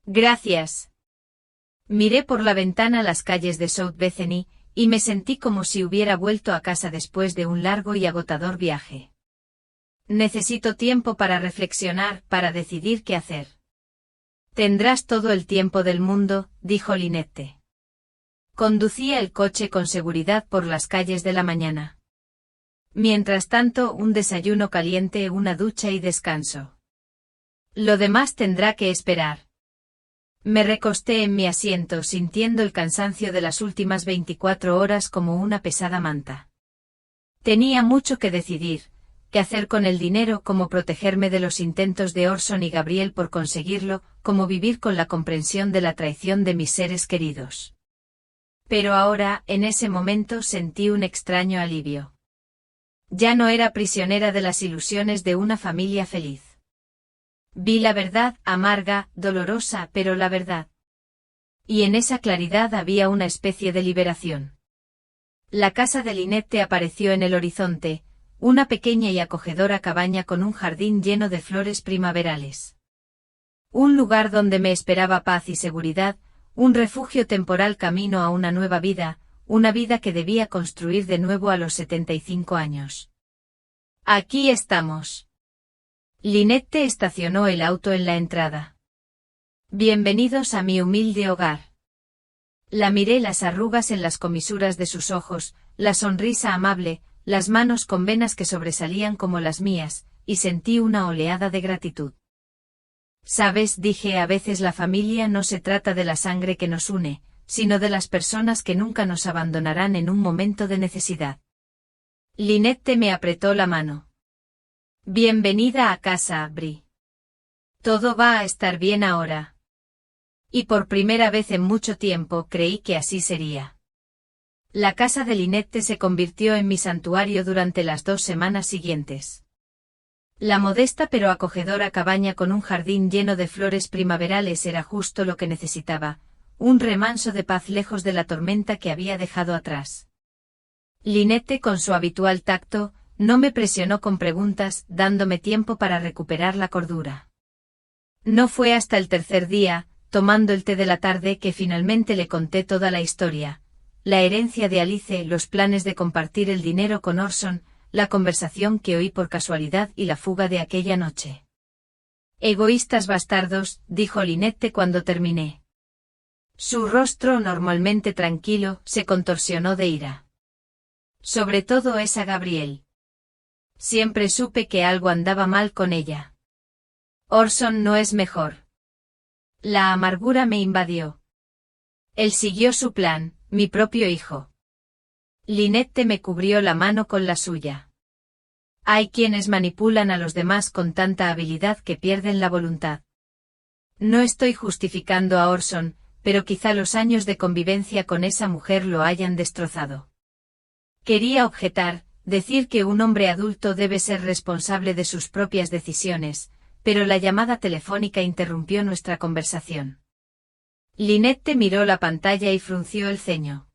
Gracias. Miré por la ventana las calles de South Bethany, y me sentí como si hubiera vuelto a casa después de un largo y agotador viaje. Necesito tiempo para reflexionar, para decidir qué hacer. Tendrás todo el tiempo del mundo, dijo Lynette. Conducía el coche con seguridad por las calles de la mañana. Mientras tanto, un desayuno caliente, una ducha y descanso. Lo demás tendrá que esperar. Me recosté en mi asiento sintiendo el cansancio de las últimas 24 horas como una pesada manta. Tenía mucho que decidir, qué hacer con el dinero, cómo protegerme de los intentos de Orson y Gabriel por conseguirlo, cómo vivir con la comprensión de la traición de mis seres queridos. Pero ahora, en ese momento, sentí un extraño alivio. Ya no era prisionera de las ilusiones de una familia feliz. Vi la verdad, amarga, dolorosa, pero la verdad. Y en esa claridad había una especie de liberación. La casa de Lynette apareció en el horizonte, una pequeña y acogedora cabaña con un jardín lleno de flores primaverales. Un lugar donde me esperaba paz y seguridad, un refugio temporal camino a una nueva vida, una vida que debía construir de nuevo a los 75 años. Aquí estamos. Lynette estacionó el auto en la entrada. Bienvenidos a mi humilde hogar. La miré, las arrugas en las comisuras de sus ojos, la sonrisa amable, las manos con venas que sobresalían como las mías, y sentí una oleada de gratitud. Sabes, dije, a veces la familia no se trata de la sangre que nos une, sino de las personas que nunca nos abandonarán en un momento de necesidad. Lynette me apretó la mano. Bienvenida a casa, Bri. Todo va a estar bien ahora. Y por primera vez en mucho tiempo creí que así sería. La casa de Lynette se convirtió en mi santuario durante las 2 semanas siguientes. La modesta pero acogedora cabaña con un jardín lleno de flores primaverales era justo lo que necesitaba, un remanso de paz lejos de la tormenta que había dejado atrás. Lynette, con su habitual tacto, no me presionó con preguntas, dándome tiempo para recuperar la cordura. No fue hasta el tercer día, tomando el té de la tarde, que finalmente le conté toda la historia: la herencia de Alice, los planes de compartir el dinero con Orson, la conversación que oí por casualidad y la fuga de aquella noche. Egoístas bastardos, dijo Lynette cuando terminé. Su rostro, normalmente tranquilo, se contorsionó de ira. Sobre todo esa Gabrielle. Siempre supe que algo andaba mal con ella. Orson no es mejor. La amargura me invadió. Él siguió su plan, mi propio hijo. Lynette me cubrió la mano con la suya. Hay quienes manipulan a los demás con tanta habilidad que pierden la voluntad. No estoy justificando a Orson, pero quizá los años de convivencia con esa mujer lo hayan destrozado. Quería objetar, decir que un hombre adulto debe ser responsable de sus propias decisiones, pero la llamada telefónica interrumpió nuestra conversación. Lynette miró la pantalla y frunció el ceño.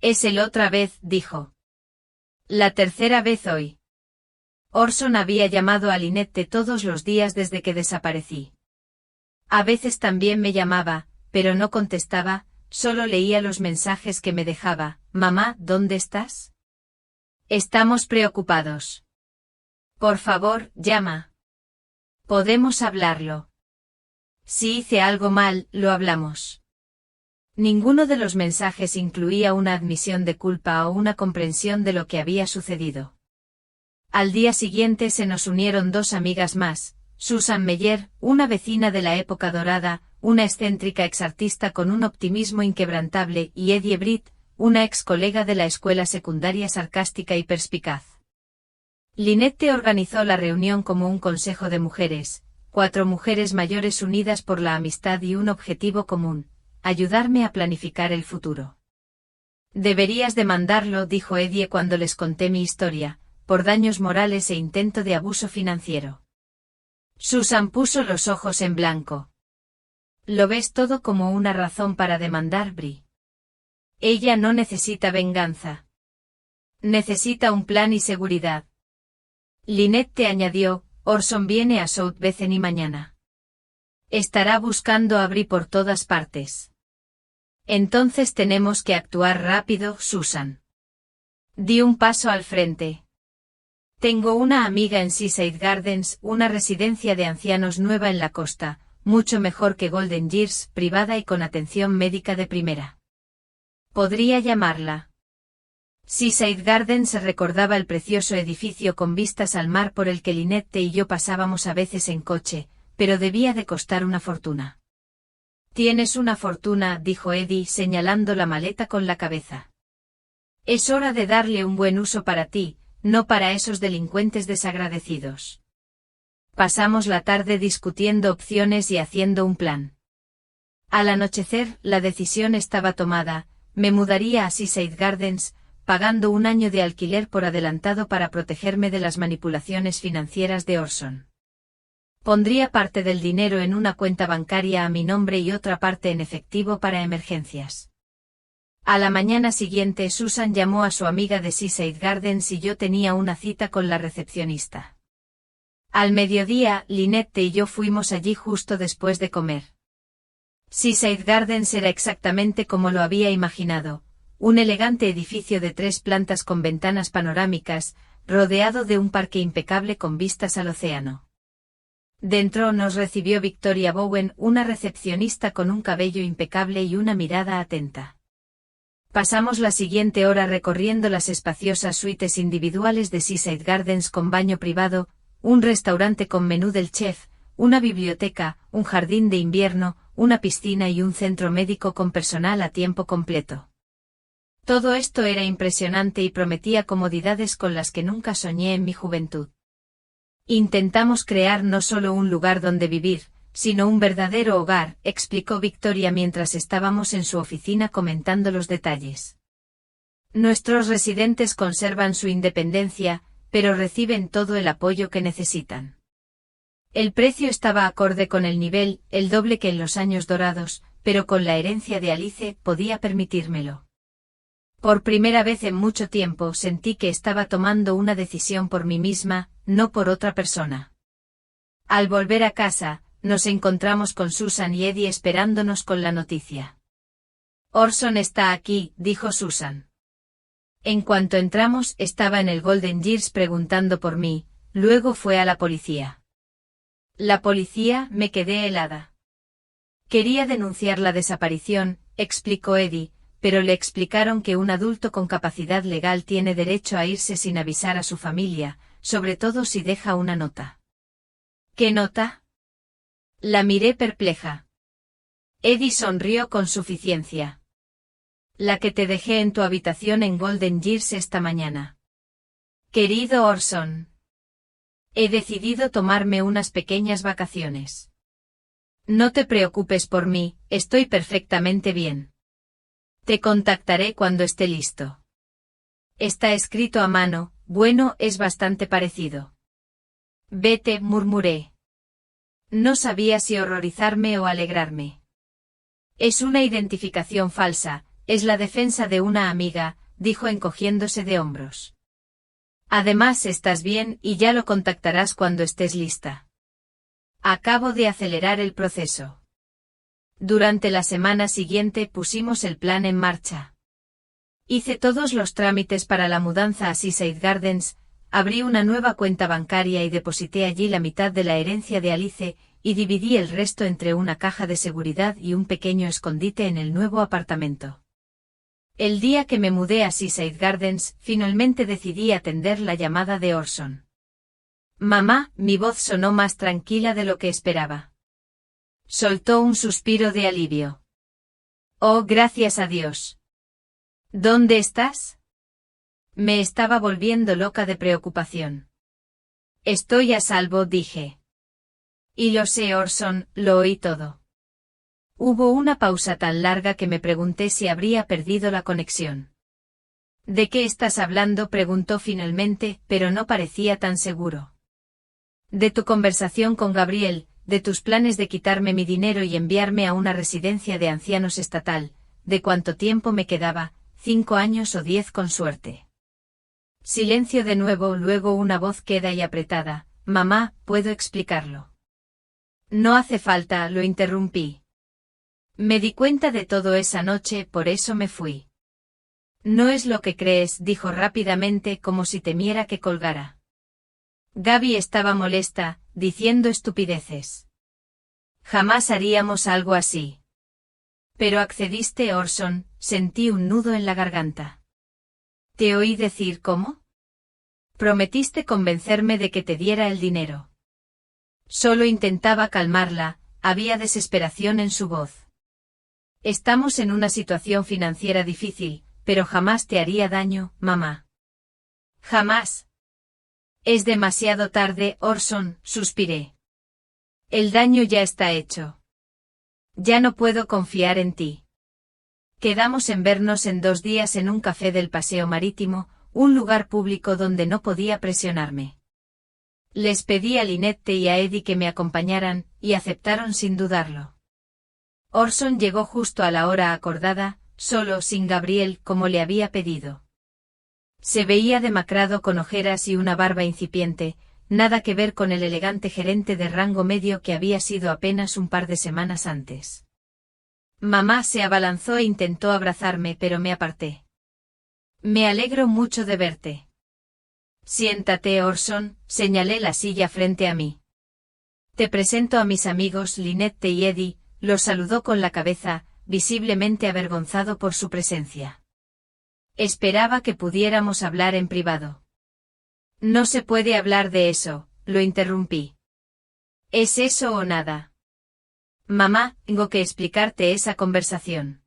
Es él otra vez, dijo. La tercera vez hoy. Orson había llamado a Lynette todos los días desde que desaparecí. A veces también me llamaba, pero no contestaba, solo leía los mensajes que me dejaba. Mamá, ¿dónde estás? Estamos preocupados. Por favor, llama. Podemos hablarlo. Si hice algo mal, lo hablamos. Ninguno de los mensajes incluía una admisión de culpa o una comprensión de lo que había sucedido. Al día siguiente se nos unieron 2 amigas más, Susan Meyer, una vecina de la época dorada, una excéntrica exartista con un optimismo inquebrantable, y Eddie Britt, una ex colega de la escuela secundaria sarcástica y perspicaz. Lynette organizó la reunión como un consejo de mujeres, 4 mujeres mayores unidas por la amistad y un objetivo común: ayudarme a planificar el futuro. Deberías demandarlo, dijo Eddie cuando les conté mi historia, por daños morales e intento de abuso financiero. Susan puso los ojos en blanco. ¿Lo ves todo como una razón para demandar, Bri? Ella no necesita venganza. Necesita un plan y seguridad. Lynette añadió: Orson viene a South Bethany mañana. Estará buscando a Bri por todas partes. Entonces tenemos que actuar rápido, Susan. Di un paso al frente. Tengo una amiga en Seaside Gardens, una residencia de ancianos nueva en la costa, mucho mejor que Golden Years, privada y con atención médica de primera. Podría llamarla. Seaside Gardens recordaba el precioso edificio con vistas al mar por el que Lynette y yo pasábamos a veces en coche, pero debía de costar una fortuna. Tienes una fortuna, dijo Eddie señalando la maleta con la cabeza. Es hora de darle un buen uso para ti, no para esos delincuentes desagradecidos. Pasamos la tarde discutiendo opciones y haciendo un plan. Al anochecer, la decisión estaba tomada: me mudaría a Seaside Gardens, pagando un año de alquiler por adelantado para protegerme de las manipulaciones financieras de Orson. Pondría parte del dinero en una cuenta bancaria a mi nombre y otra parte en efectivo para emergencias. A la mañana siguiente Susan llamó a su amiga de Seaside Gardens y yo tenía una cita con la recepcionista. Al mediodía, Lynette y yo fuimos allí justo después de comer. Seaside Gardens era exactamente como lo había imaginado: un elegante edificio de 3 plantas con ventanas panorámicas, rodeado de un parque impecable con vistas al océano. Dentro nos recibió Victoria Bowen, una recepcionista con un cabello impecable y una mirada atenta. Pasamos la siguiente hora recorriendo las espaciosas suites individuales de Seaside Gardens con baño privado, un restaurante con menú del chef, una biblioteca, un jardín de invierno, una piscina y un centro médico con personal a tiempo completo. Todo esto era impresionante y prometía comodidades con las que nunca soñé en mi juventud. Intentamos crear no solo un lugar donde vivir, sino un verdadero hogar, explicó Victoria mientras estábamos en su oficina comentando los detalles. Nuestros residentes conservan su independencia, pero reciben todo el apoyo que necesitan. El precio estaba acorde con el nivel, el doble que en los años dorados, pero con la herencia de Alice podía permitírmelo. Por primera vez en mucho tiempo sentí que estaba tomando una decisión por mí misma, no por otra persona. Al volver a casa, nos encontramos con Susan y Eddie esperándonos con la noticia. Orson está aquí, dijo Susan. En cuanto entramos, estaba en el Golden Years preguntando por mí, luego fue a la policía. La policía, me quedé helada. Quería denunciar la desaparición, explicó Eddie, pero le explicaron que un adulto con capacidad legal tiene derecho a irse sin avisar a su familia, sobre todo si deja una nota. ¿Qué nota? La miré perpleja. Eddie sonrió con suficiencia. La que te dejé en tu habitación en Golden Years esta mañana. Querido Orson. He decidido tomarme unas pequeñas vacaciones. No te preocupes por mí, estoy perfectamente bien. Te contactaré cuando esté listo. Está escrito a mano, bueno, es bastante parecido. Vete, murmuré. No sabía si horrorizarme o alegrarme. Es una identificación falsa, es la defensa de una amiga, dijo encogiéndose de hombros. Además estás bien y ya lo contactarás cuando estés lista. Acabo de acelerar el proceso. Durante la semana siguiente pusimos el plan en marcha. Hice todos los trámites para la mudanza a Seaside Gardens, abrí una nueva cuenta bancaria y deposité allí la mitad de la herencia de Alice, y dividí el resto entre una caja de seguridad y un pequeño escondite en el nuevo apartamento. El día que me mudé a Seaside Gardens, finalmente decidí atender la llamada de Orson. Mamá, mi voz sonó más tranquila de lo que esperaba. Soltó un suspiro de alivio. Oh, gracias a Dios. ¿Dónde estás? Me estaba volviendo loca de preocupación. Estoy a salvo, dije. Y lo sé, Orson, lo oí todo. Hubo una pausa tan larga que me pregunté si habría perdido la conexión. ¿De qué estás hablando?, preguntó finalmente, pero no parecía tan seguro. De tu conversación con Gabriel, de tus planes de quitarme mi dinero y enviarme a una residencia de ancianos estatal, de cuánto tiempo me quedaba, 5 años o 10 con suerte. Silencio de nuevo, luego una voz queda y apretada, mamá, ¿puedo explicarlo? No hace falta, lo interrumpí. Me di cuenta de todo esa noche, por eso me fui. No es lo que crees, dijo rápidamente como si temiera que colgara. Gaby estaba molesta, diciendo estupideces. Jamás haríamos algo así. Pero accediste, Orson, sentí un nudo en la garganta. ¿Te oí decir cómo? Prometiste convencerme de que te diera el dinero. Solo intentaba calmarla, había desesperación en su voz. Estamos en una situación financiera difícil, pero jamás te haría daño, mamá. Jamás. Es demasiado tarde, Orson, suspiré. El daño ya está hecho. Ya no puedo confiar en ti. Quedamos en vernos en 2 días en un café del Paseo Marítimo, un lugar público donde no podía presionarme. Les pedí a Lynette y a Eddie que me acompañaran, y aceptaron sin dudarlo. Orson llegó justo a la hora acordada, solo, sin Gabriel, como le había pedido. Se veía demacrado con ojeras y una barba incipiente, nada que ver con el elegante gerente de rango medio que había sido apenas un par de semanas antes. Mamá se abalanzó e intentó abrazarme, pero me aparté. Me alegro mucho de verte. Siéntate, Orson, señalé la silla frente a mí. Te presento a mis amigos Lynette y Eddie, los saludó con la cabeza, visiblemente avergonzado por su presencia. Esperaba que pudiéramos hablar en privado. No se puede hablar de eso, lo interrumpí. ¿Es eso o nada? Mamá, tengo que explicarte esa conversación.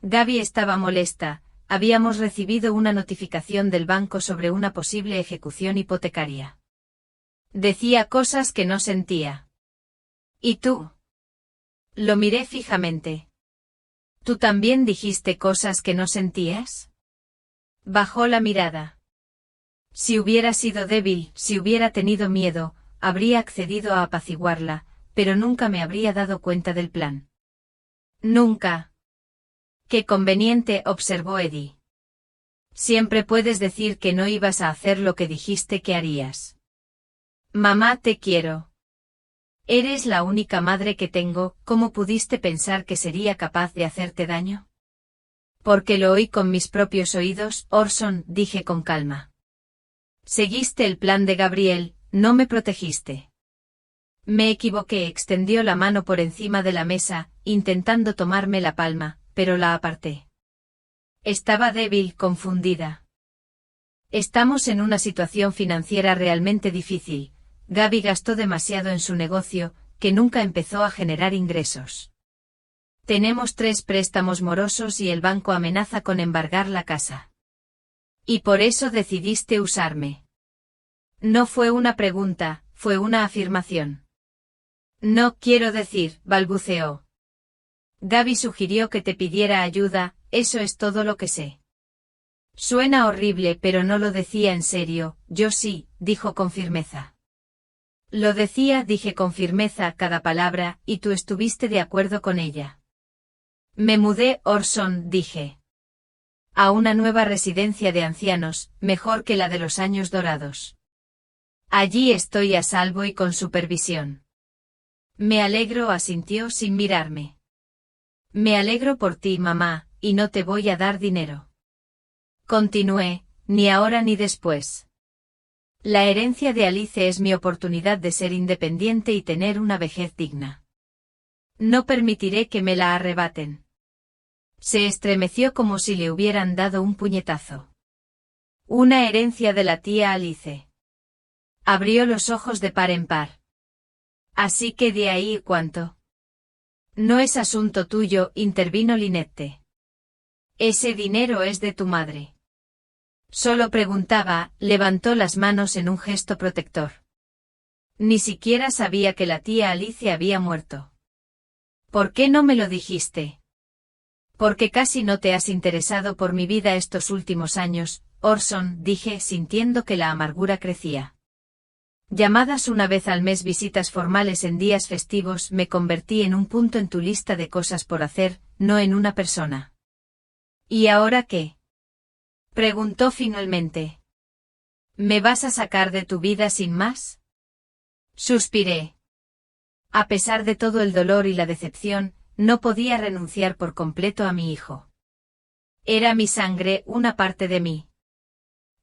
Gaby estaba molesta. Habíamos recibido una notificación del banco sobre una posible ejecución hipotecaria. Decía cosas que no sentía. ¿Y tú? Lo miré fijamente. ¿Tú también dijiste cosas que no sentías? Bajó la mirada. Si hubiera sido débil, si hubiera tenido miedo, habría accedido a apaciguarla, pero nunca me habría dado cuenta del plan. Nunca. Qué conveniente, observó Eddie. Siempre puedes decir que no ibas a hacer lo que dijiste que harías. Mamá, te quiero. Eres la única madre que tengo, ¿cómo pudiste pensar que sería capaz de hacerte daño? Porque lo oí con mis propios oídos, Orson, dije con calma. Seguiste el plan de Gabriel, no me protegiste. Me equivoqué, extendió la mano por encima de la mesa, intentando tomarme la palma, pero la aparté. Estaba débil, confundida. Estamos en una situación financiera realmente difícil. Gaby gastó demasiado en su negocio, que nunca empezó a generar ingresos. Tenemos 3 préstamos morosos y el banco amenaza con embargar la casa. Y por eso decidiste usarme. No fue una pregunta, fue una afirmación. No quiero decir, balbuceó. Gaby sugirió que te pidiera ayuda, eso es todo lo que sé. Suena horrible, pero no lo decía en serio, yo sí, dijo con firmeza. Lo decía, dije con firmeza cada palabra, y tú estuviste de acuerdo con ella. Me mudé, Orson, dije. A una nueva residencia de ancianos, mejor que la de los años dorados. Allí estoy a salvo y con supervisión. Me alegro, asintió sin mirarme. Me alegro por ti, mamá, y no te voy a dar dinero. Continué, ni ahora ni después. La herencia de Alice es mi oportunidad de ser independiente y tener una vejez digna. No permitiré que me la arrebaten. Se estremeció como si le hubieran dado un puñetazo. Una herencia de la tía Alice. Abrió los ojos de par en par. Así que de ahí cuánto. No es asunto tuyo, intervino Lynette. Ese dinero es de tu madre. Solo preguntaba, levantó las manos en un gesto protector. Ni siquiera sabía que la tía Alice había muerto. ¿Por qué no me lo dijiste? Porque casi no te has interesado por mi vida estos últimos años, Orson, dije sintiendo que la amargura crecía. Llamadas una vez al mes, visitas formales en días festivos, me convertí en un punto en tu lista de cosas por hacer, no en una persona. ¿Y ahora qué? Preguntó finalmente. ¿Me vas a sacar de tu vida sin más? Suspiré. A pesar de todo el dolor y la decepción, no podía renunciar por completo a mi hijo. Era mi sangre, una parte de mí.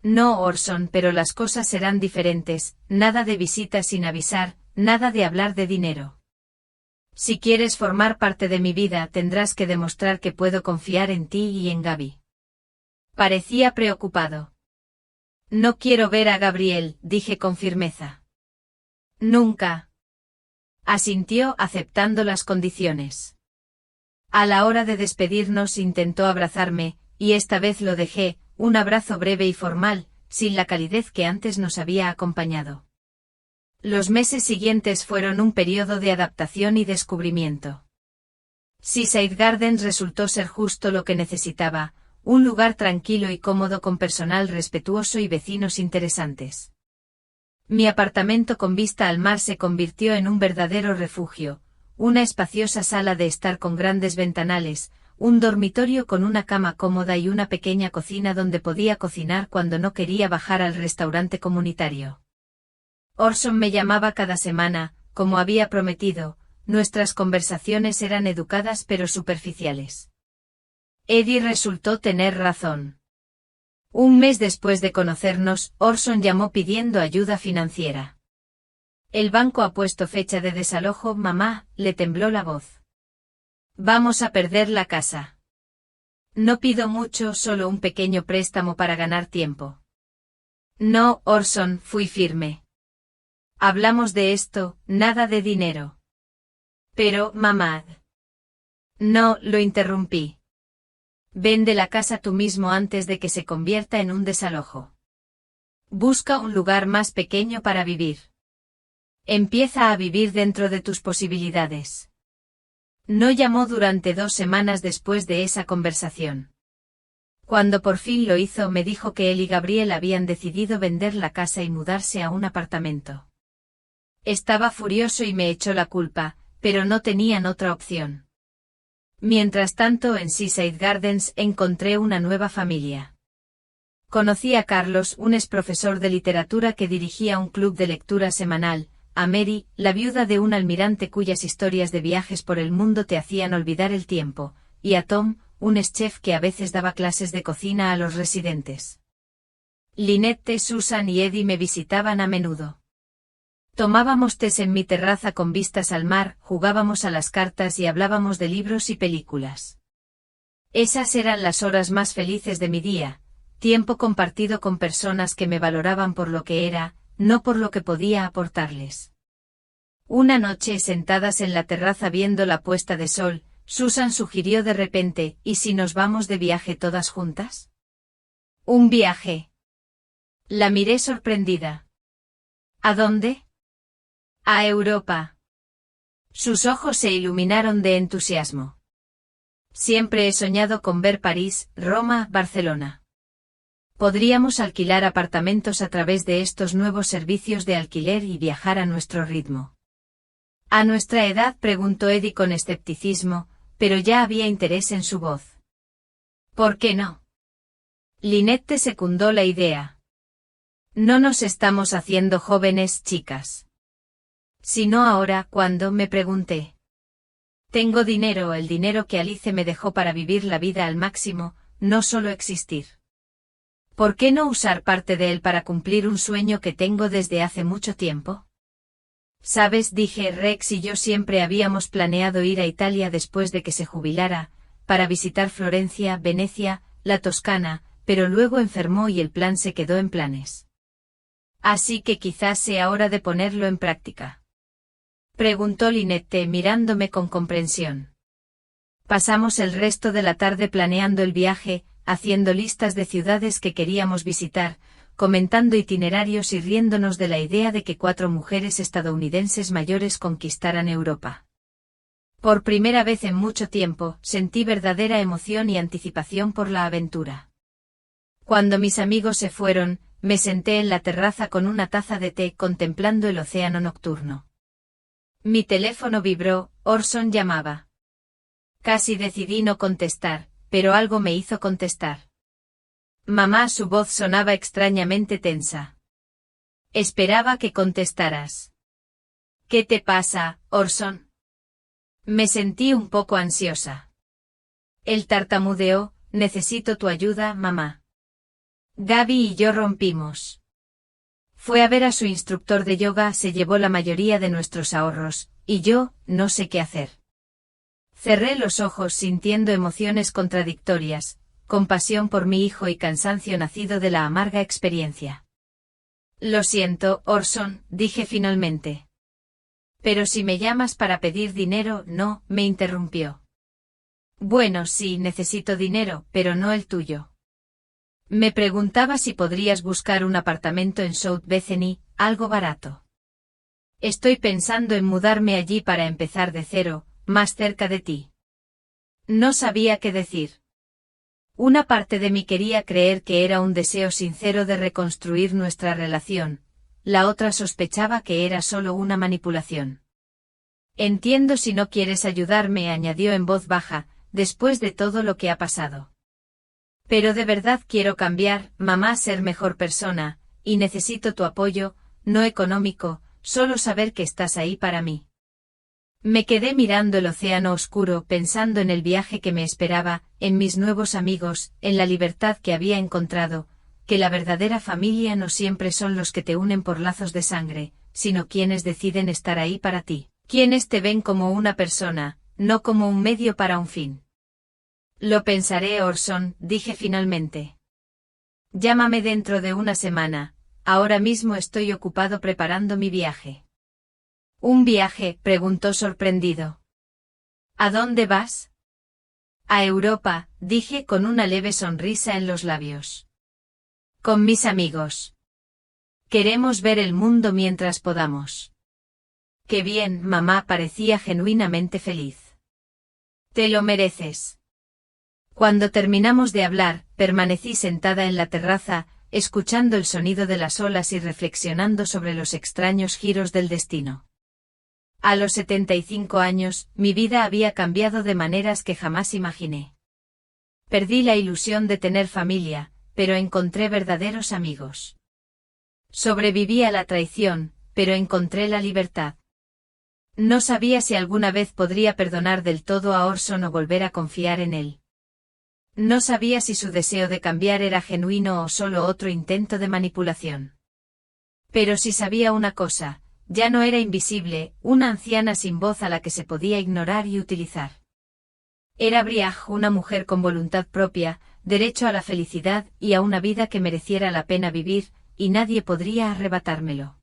No, Orson, pero las cosas serán diferentes, nada de visitas sin avisar, nada de hablar de dinero. Si quieres formar parte de mi vida, tendrás que demostrar que puedo confiar en ti y en Gaby. Parecía preocupado. No quiero ver a Gabriel, dije con firmeza. Nunca. Asintió, aceptando las condiciones. A la hora de despedirnos intentó abrazarme, y esta vez lo dejé, un abrazo breve y formal, sin la calidez que antes nos había acompañado. Los meses siguientes fueron un periodo de adaptación y descubrimiento. Seaside Gardens resultó ser justo lo que necesitaba, un lugar tranquilo y cómodo con personal respetuoso y vecinos interesantes. Mi apartamento con vista al mar se convirtió en un verdadero refugio, una espaciosa sala de estar con grandes ventanales, un dormitorio con una cama cómoda y una pequeña cocina donde podía cocinar cuando no quería bajar al restaurante comunitario. Orson me llamaba cada semana, como había prometido, nuestras conversaciones eran educadas pero superficiales. Eddie resultó tener razón. Un mes después de conocernos, Orson llamó pidiendo ayuda financiera. El banco ha puesto fecha de desalojo, mamá, le tembló la voz. Vamos a perder la casa. No pido mucho, solo un pequeño préstamo para ganar tiempo. No, Orson, fui firme. Hablamos de esto, nada de dinero. Pero, mamá. No, lo interrumpí. Vende la casa tú mismo antes de que se convierta en un desalojo. Busca un lugar más pequeño para vivir. Empieza a vivir dentro de tus posibilidades. No llamó durante 2 semanas después de esa conversación. Cuando por fin lo hizo, me dijo que él y Gabriel habían decidido vender la casa y mudarse a un apartamento. Estaba furioso y me echó la culpa, pero no tenían otra opción. Mientras tanto, en Seaside Gardens encontré una nueva familia. Conocí a Carlos, un exprofesor de literatura que dirigía un club de lectura semanal, a Mary, la viuda de un almirante cuyas historias de viajes por el mundo te hacían olvidar el tiempo, y a Tom, un ex-chef que a veces daba clases de cocina a los residentes. Lynette, Susan y Eddie me visitaban a menudo. Tomábamos tés en mi terraza con vistas al mar, jugábamos a las cartas y hablábamos de libros y películas. Esas eran las horas más felices de mi día, tiempo compartido con personas que me valoraban por lo que era, no por lo que podía aportarles. Una noche, sentadas en la terraza viendo la puesta de sol, Susan sugirió de repente, ¿y si nos vamos de viaje todas juntas? ¿Un viaje? La miré sorprendida. ¿A dónde? A Europa. Sus ojos se iluminaron de entusiasmo. Siempre he soñado con ver París, Roma, Barcelona. Podríamos alquilar apartamentos a través de estos nuevos servicios de alquiler y viajar a nuestro ritmo. ¿A nuestra edad?, preguntó Eddie con escepticismo, pero ya había interés en su voz. ¿Por qué no? Lynette secundó la idea. No nos estamos haciendo jóvenes, chicas. Si no ahora, ¿cuándo?, me pregunté. Tengo dinero, el dinero que Alice me dejó para vivir la vida al máximo, no solo existir. ¿Por qué no usar parte de él para cumplir un sueño que tengo desde hace mucho tiempo? Sabes, dije, Rex y yo siempre habíamos planeado ir a Italia después de que se jubilara, para visitar Florencia, Venecia, la Toscana, pero luego enfermó y el plan se quedó en planes. Así que quizás sea hora de ponerlo en práctica. Preguntó Lynette mirándome con comprensión. Pasamos el resto de la tarde planeando el viaje, haciendo listas de ciudades que queríamos visitar, comentando itinerarios y riéndonos de la idea de que 4 mujeres estadounidenses mayores conquistaran Europa. Por primera vez en mucho tiempo, sentí verdadera emoción y anticipación por la aventura. Cuando mis amigos se fueron, me senté en la terraza con una taza de té contemplando el océano nocturno. Mi teléfono vibró, Orson llamaba. Casi decidí no contestar, pero algo me hizo contestar. Mamá, su voz sonaba extrañamente tensa. Esperaba que contestaras. ¿Qué te pasa, Orson? Me sentí un poco ansiosa. Él tartamudeó, necesito tu ayuda, mamá. Gaby y yo rompimos. Fue a ver a su instructor de yoga, se llevó la mayoría de nuestros ahorros, y yo, no sé qué hacer. Cerré los ojos sintiendo emociones contradictorias, compasión por mi hijo y cansancio nacido de la amarga experiencia. Lo siento, Orson, dije finalmente. Pero si me llamas para pedir dinero, no, me interrumpió. Bueno, sí, necesito dinero, pero no el tuyo. Me preguntaba si podrías buscar un apartamento en South Bethany, algo barato. Estoy pensando en mudarme allí para empezar de cero, más cerca de ti. No sabía qué decir. Una parte de mí quería creer que era un deseo sincero de reconstruir nuestra relación, la otra sospechaba que era solo una manipulación. Entiendo si no quieres ayudarme, añadió en voz baja, después de todo lo que ha pasado. Pero de verdad quiero cambiar, mamá, ser mejor persona, y necesito tu apoyo, no económico, solo saber que estás ahí para mí. Me quedé mirando el océano oscuro, pensando en el viaje que me esperaba, en mis nuevos amigos, en la libertad que había encontrado, que la verdadera familia no siempre son los que te unen por lazos de sangre, sino quienes deciden estar ahí para ti, quienes te ven como una persona, no como un medio para un fin. Lo pensaré, Orson, dije finalmente. Llámame dentro de una semana, ahora mismo estoy ocupado preparando mi viaje. ¿Un viaje?, preguntó sorprendido. ¿A dónde vas? A Europa, dije con una leve sonrisa en los labios. Con mis amigos. Queremos ver el mundo mientras podamos. Qué bien, mamá parecía genuinamente feliz. Te lo mereces. Cuando terminamos de hablar, permanecí sentada en la terraza, escuchando el sonido de las olas y reflexionando sobre los extraños giros del destino. A los 75 años, mi vida había cambiado de maneras que jamás imaginé. Perdí la ilusión de tener familia, pero encontré verdaderos amigos. Sobreviví a la traición, pero encontré la libertad. No sabía si alguna vez podría perdonar del todo a Orson o volver a confiar en él. No sabía si su deseo de cambiar era genuino o solo otro intento de manipulación. Pero sí sabía una cosa, ya no era invisible, una anciana sin voz a la que se podía ignorar y utilizar. Era Briag, una mujer con voluntad propia, derecho a la felicidad y a una vida que mereciera la pena vivir, y nadie podría arrebatármelo.